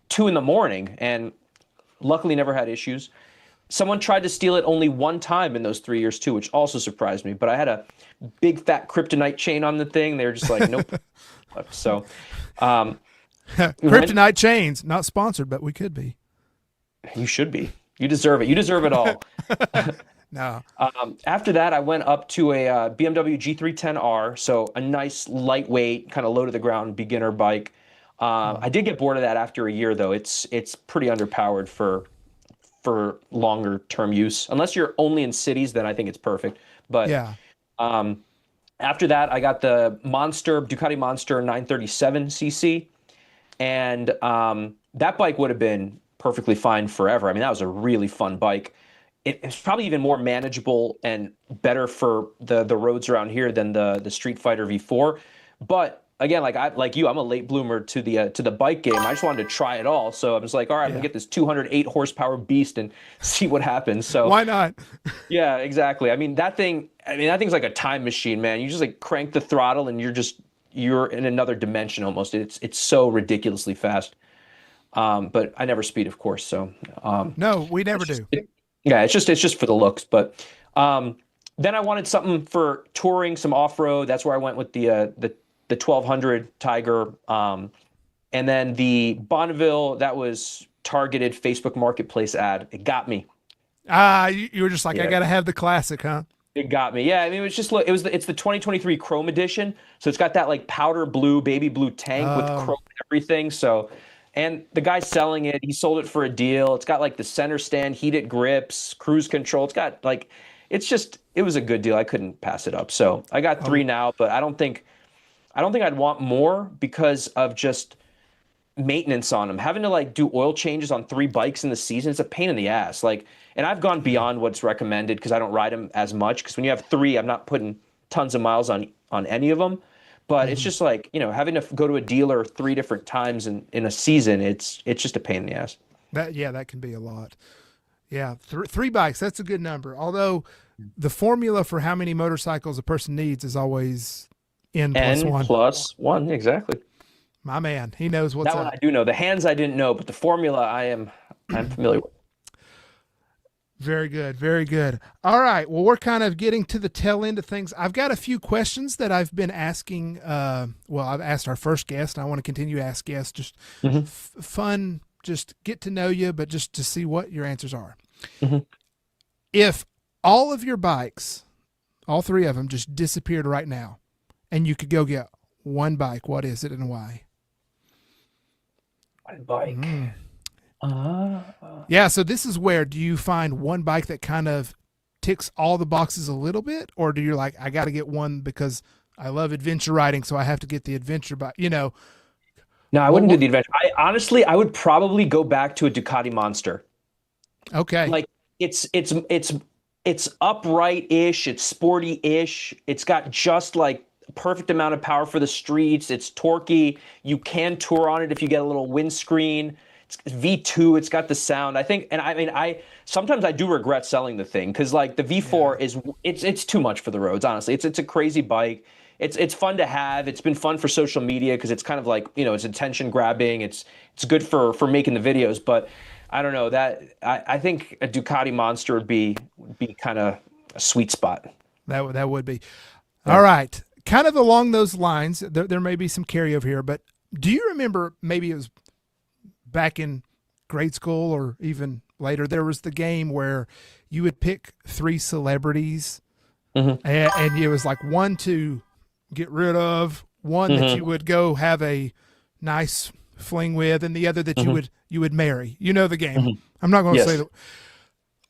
2 a.m. and luckily never had issues. Someone tried to steal it only one time in those 3 years too, which also surprised me. But I had a big fat kryptonite chain on the thing. They were just like, nope. So, Kryptonite chains, not sponsored, but we could be. You should be. You deserve it. You deserve it all. No. After that, I went up to a BMW G310R, so a nice lightweight, kind of low to the ground beginner bike. I did get bored of that after a year, though. It's pretty underpowered for longer term use. Unless you're only in cities, then I think it's perfect. But Yeah. after that, I got the Ducati Monster 937cc, and that bike would have been perfectly fine forever. I mean, that was a really fun bike. It's probably even more manageable and better for the roads around here than the Street Fighter V4. But again, like you, I'm a late bloomer to the bike game. I just wanted to try it all, so I was like, all right, I'm gonna get this 208 horsepower beast and see what happens. So Why not? yeah, exactly. I mean, that thing's like a time machine, man. You just like crank the throttle and you're in another dimension almost. It's so ridiculously fast. But I never speed, of course. So No, we never do. yeah, it's just for the looks. But then I wanted something for touring, some off-road. That's where I went with the 1200 Tiger. And then the Bonneville, that was targeted Facebook Marketplace ad. It got me. You were just like, I Yeah. got to have the classic, huh? It got me. Yeah, I mean, it's the 2023 Chrome edition. So it's got that like powder blue, baby blue tank with chrome and everything. So, and the guy selling it, he sold it for a deal. It's got like the center stand, heated grips, cruise control. It's got like, it was a good deal. I couldn't pass it up. So I got 3 now, but I don't think I'd want more because of just maintenance on them. Having to like do oil changes on 3 bikes in the season, it's a pain in the ass. Like, and I've gone beyond what's recommended because I don't ride them as much. Because when you have 3, I'm not putting tons of miles on any of them. But it's just like, you know, having to go to a dealer 3 different times in a season, it's just a pain in the ass. That can be a lot. Yeah, 3 bikes, that's a good number. Although the formula for how many motorcycles a person needs is always N plus 1. N plus 1, exactly. My man, he knows what's that up. one I do know. The hands I didn't know, but the formula I'm familiar with. Very good. Very good. All right. Well, we're kind of getting to the tail end of things. I've got a few questions that I've been asking. I've asked our first guest, and I want to continue to ask guests. Just fun, just get to know you, but just to see what your answers are. If all of your bikes, all 3 of them, just disappeared right now, and you could go get one bike, what is it and why? One bike. Yeah, so this is where, do you find one bike that kind of ticks all the boxes a little bit, or do you like, I got to get one because I love adventure riding, so I have to get the adventure bike, you know? No, I wouldn't do the adventure. I would probably go back to a Ducati Monster. Okay. Like it's upright-ish, it's sporty-ish. It's got just like a perfect amount of power for the streets. It's torquey. You can tour on it if you get a little windscreen. It's V2, it's got the sound. I think, and I mean, sometimes I do regret selling the thing because like the V4 it's too much for the roads, honestly. It's a crazy bike. It's fun to have. It's been fun for social media because it's kind of like, you know, it's attention grabbing. It's good for making the videos, but I don't know that I think a Ducati Monster would be kind of a sweet spot. That would be. Yeah. All right. Kind of along those lines, there may be some carryover here, but do you remember, maybe it was back in grade school or even later, there was the game where you would pick 3 celebrities and it was like one to get rid of, one that you would go have a nice fling with, and the other that you would marry. You know the game. I'm not going to say that.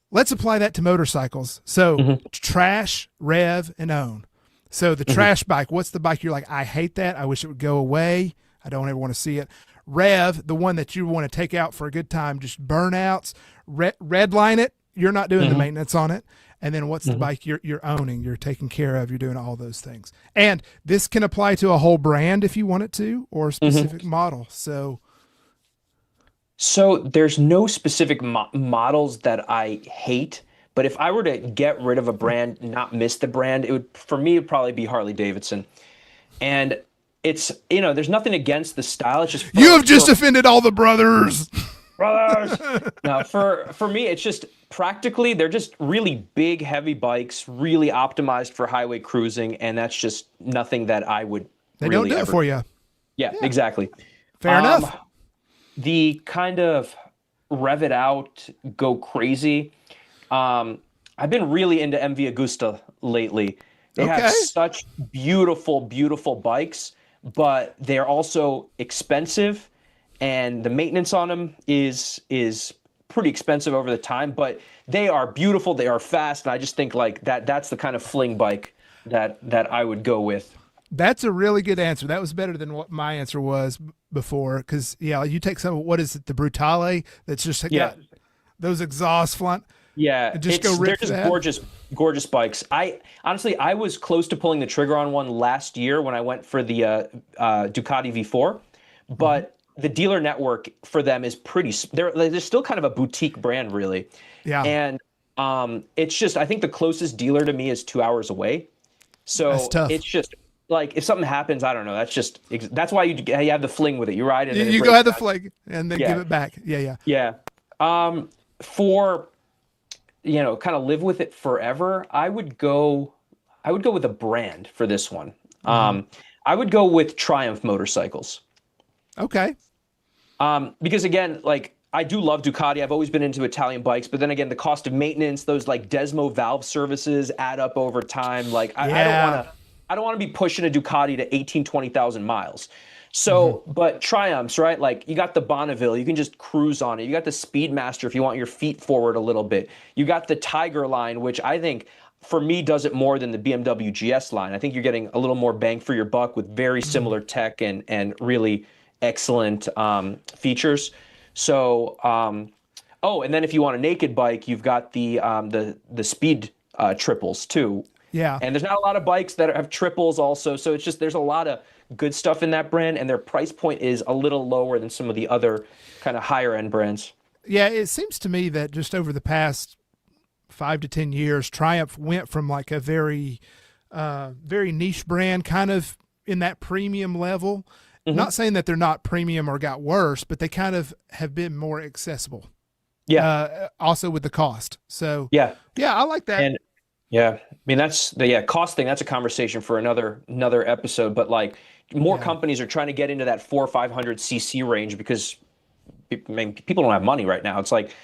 Let's apply that to motorcycles. So trash, rev, and own. So the trash bike, what's the bike you're like, I hate that. I wish it would go away. I don't ever want to see it. Rev, the one that you want to take out for a good time, just burnouts, red line it. You're not doing the maintenance on it. And then what's the bike you're owning, you're taking care of, you're doing all those things. And this can apply to a whole brand if you want it to, or a specific model. So there's no specific models that I hate, but if I were to get rid of a brand, not miss the brand, for me, it'd probably be Harley-Davidson. And it's, you know, there's nothing against the style. It's just you have just offended all the brothers. No, for me, it's just practically, they're just really big, heavy bikes, really optimized for highway cruising, and that's just nothing that I would. They don't do it for you. Yeah, exactly. Fair enough. The kind of rev it out, go crazy. I've been really into MV Agusta lately. They have such beautiful, beautiful bikes, but they're also expensive, and the maintenance on them is pretty expensive over the time, but they are beautiful, they are fast, and I just think like that's the kind of fling bike that I would go with. That's a really good answer. That was better than what my answer was before, because you take some, what is it, the Brutale, that's just got those exhaust flying. Yeah, and just they're just gorgeous bikes. I was close to pulling the trigger on one last year when I went for the Ducati V4, but the dealer network for them is they're still kind of a boutique brand, really. Yeah. And it's just, I think the closest dealer to me is 2 hours away. So it's just like, if something happens, I don't know. That's why you have the fling with it. You ride it. You go have the fling and then give it back. Yeah. For, you know, kind of live with it forever, I would go with a brand for this one. I would go with Triumph motorcycles. Okay. Because again, like, I do love Ducati. I've always been into Italian bikes, but then again, the cost of maintenance, those like Desmo valve services add up over time. Like I don't want to be pushing a Ducati to 18, 20,000 miles. So, but Triumphs, right? Like, you got the Bonneville, you can just cruise on it. You got the Speedmaster if you want your feet forward a little bit. You got the Tiger line, which I think for me does it more than the BMW GS line. I think you're getting a little more bang for your buck with very similar tech and really excellent features. So, oh, and then if you want a naked bike, you've got the speed triples too. Yeah. And there's not a lot of bikes that have triples also. So it's just there's a lot of good stuff in that brand, and their price point is a little lower than some of the other kind of higher end brands. Yeah, it seems to me that just over the past 5 to 10 years, Triumph went from like a very niche brand, kind of in that premium level. Not saying that they're not premium or got worse, but they kind of have been more accessible. Yeah. Also with the cost. So yeah, I like that. And yeah, I mean that's the cost thing. That's a conversation for another episode. But like more companies are trying to get into that 400 or 500 cc range because people don't have money right now. It's like,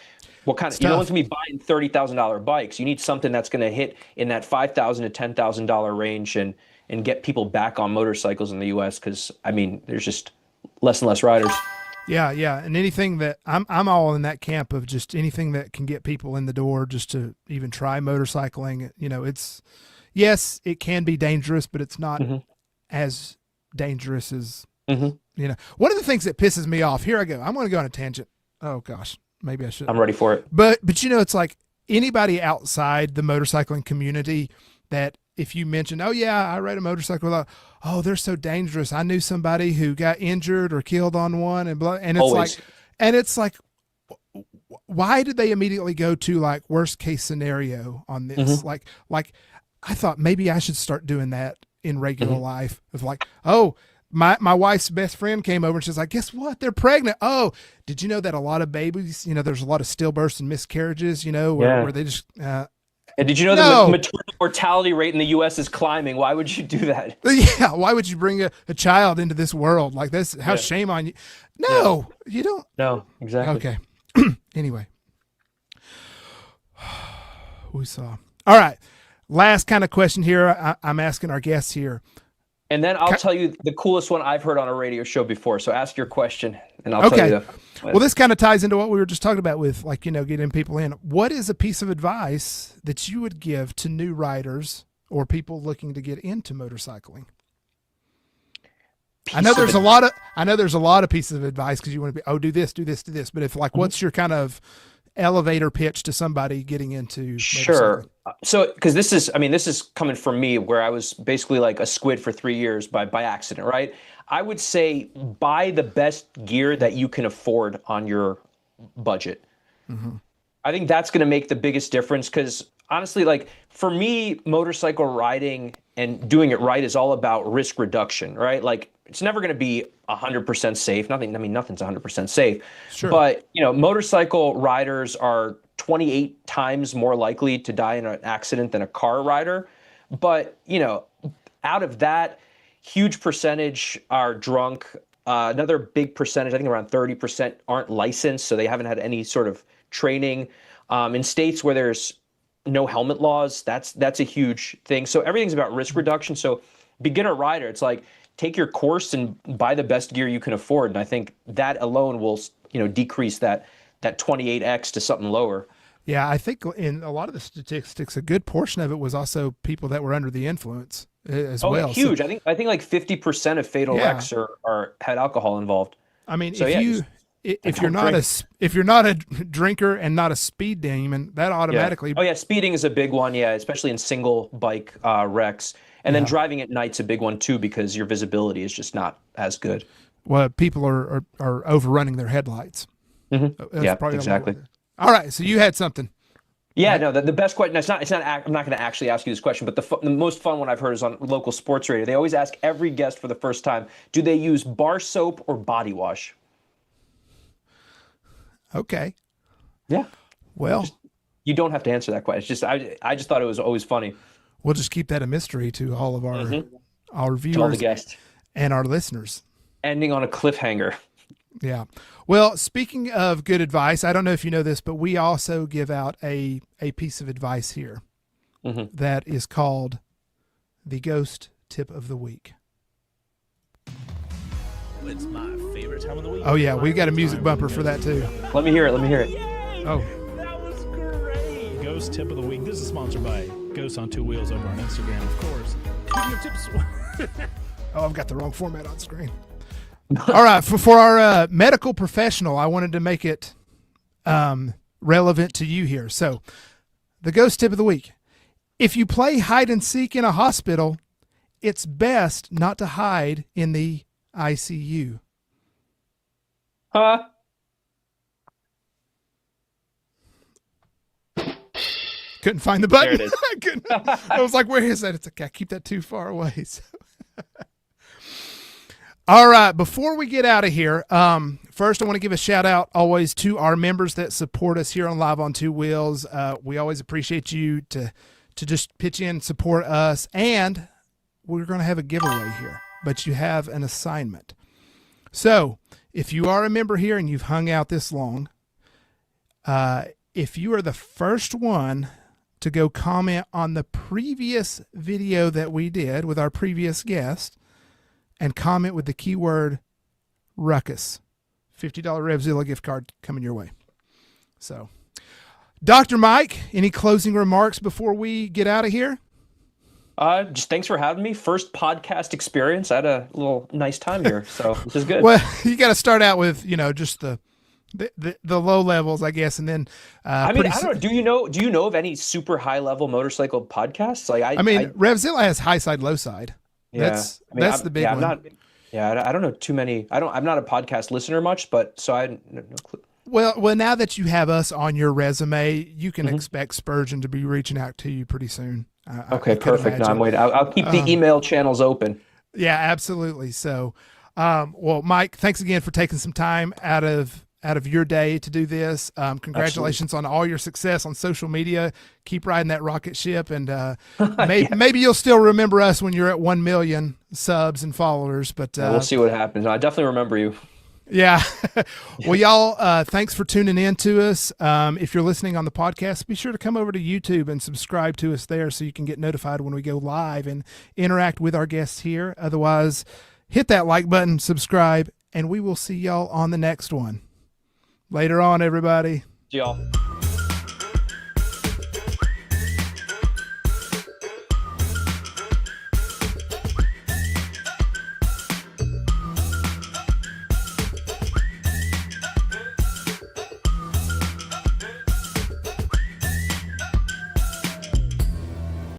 what kind of, no one's gonna be buying $30,000 bikes. You need something that's gonna hit in that $5,000 to $10,000 range and get people back on motorcycles in the U.S. Because I mean, there's just less and less riders. Yeah, and anything that I'm all in that camp of just anything that can get people in the door just to even try motorcycling. You know, yes, it can be dangerous, but it's not as dangerous as you know. One of the things that pisses me off. Here I go. I'm going to go on a tangent. Oh gosh, maybe I should. I'm ready for it. But you know, it's like anybody outside the motorcycling community that if you mention, oh yeah, I ride a motorcycle, oh, they're so dangerous. I knew somebody who got injured or killed on one, and blah, and it's like, why did they immediately go to like worst case scenario on this? Like I thought maybe I should start doing that in regular life. Of like, oh, my wife's best friend came over and she's like, guess what? They're pregnant. Oh, did you know that a lot of babies, you know, there's a lot of stillbirths and miscarriages, you know, where they just. And did you know the maternal mortality rate in the U.S. is climbing? Why would you do that? Yeah, why would you bring a child into this world like this? How shame on you? No, you don't. No, exactly. Okay. Anyway, we saw. All right, last kind of question here. I'm asking our guests here. And then I'll tell you the coolest one I've heard on a radio show before. So ask your question, and I'll tell you. Well, this kind of ties into what we were just talking about with, like, you know, getting people in. What is a piece of advice that you would give to new riders or people looking to get into motorcycling? I know there's a lot of pieces of advice because you want to be, do this. But if like, what's your kind of elevator pitch to somebody getting into Sure. So, because this is coming from me, where I was basically like a squid for 3 years by accident, right? I would say buy the best gear that you can afford on your budget. I think that's going to make the biggest difference because honestly, like for me, motorcycle riding and doing it right is all about risk reduction, right? Like it's never going to be 100% safe. Nothing's 100% safe. Sure. But, you know, motorcycle riders are 28 times more likely to die in an accident than a car rider. But, you know, out of that, huge percentage are drunk. Another big percentage, I think around 30%, aren't licensed, so they haven't had any sort of training. In states where there's no helmet laws, that's a huge thing. So everything's about risk reduction. So beginner rider, it's like take your course and buy the best gear you can afford. And I think that alone will, you know, decrease that 28x to something lower. Yeah, I think in a lot of the statistics, a good portion of it was also people that were under the influence as well. Huge. So, I think like 50% of fatal wrecks had alcohol involved. I mean, so, if you're not a drinker and not a speed demon, that automatically. Oh yeah, speeding is a big one. Yeah, especially in single bike wrecks, and then driving at night's a big one too because your visibility is just not as good. Well, people are overrunning their headlights. Yeah, exactly. All right, so you had something. Yeah, right? No, the best question. It's not. I'm not going to actually ask you this question, but the most fun one I've heard is on local sports radio. They always ask every guest for the first time, do they use bar soap or body wash? Okay. Yeah. Well, you don't have to answer that question. It's just I just thought it was always funny. We'll just keep that a mystery to all of our viewers, to all the guests, and our listeners. Ending on a cliffhanger. Yeah. Well, speaking of good advice, I don't know if you know this, but we also give out a piece of advice here that is called the Ghost Tip of the Week. It's my favorite time of the week. Oh yeah, we've got a music bumper for that too. Let me hear it. Yay! Oh, that was great. Ghost Tip of the Week. This is sponsored by Ghost on Two Wheels over on Instagram, of course. Speaking of tips. I've got the wrong format on screen. All right, for our medical professional, I wanted to make it relevant to you here. So, the ghost tip of the week: if you play hide and seek in a hospital, it's best not to hide in the ICU. Huh? Couldn't find the button. There it is. I was like, where is that? It's like, I keep that too far away. So. All right, before we get out of here, first I want to give a shout out always to our members that support us here on Live on Two Wheels. We always appreciate you to just pitch in, support us, and we're going to have a giveaway here, but you have an assignment. So if you are a member here and you've hung out this long, if you are the first one to go comment on the previous video that we did with our previous guest and comment with the keyword ruckus, $50 Revzilla gift card coming your way. So, Dr. Mike, any closing remarks before we get out of here? Just thanks for having me. First podcast experience. I had a little nice time here, so this is good. Well, you got to start out with, just the low levels, I guess, and then I mean, I don't know. Do you know of any super high level motorcycle podcasts? Like I mean, Revzilla has high side, low side. Yeah, that's the big one. I don't know too many. I'm not a podcast listener much, but so I no clue. Well, now that you have us on your resume, you can expect Spurgeon to be reaching out to you pretty soon. Okay, perfect. No, I'm waiting. I'll keep the email channels open. Yeah, absolutely. So, well, Mike, thanks again for taking some time out of your day to do this. Congratulations on all your success on social media. Keep riding that rocket ship, and maybe you'll still remember us when you're at 1 million subs and followers. But we'll see what happens. I definitely remember you. Yeah. Well, y'all, thanks for tuning in to us. If you're listening on the podcast, be sure to come over to YouTube and subscribe to us there so you can get notified when we go live and interact with our guests here. Otherwise, hit that like button, subscribe, and we will see y'all on the next one. Later on, everybody. See y'all.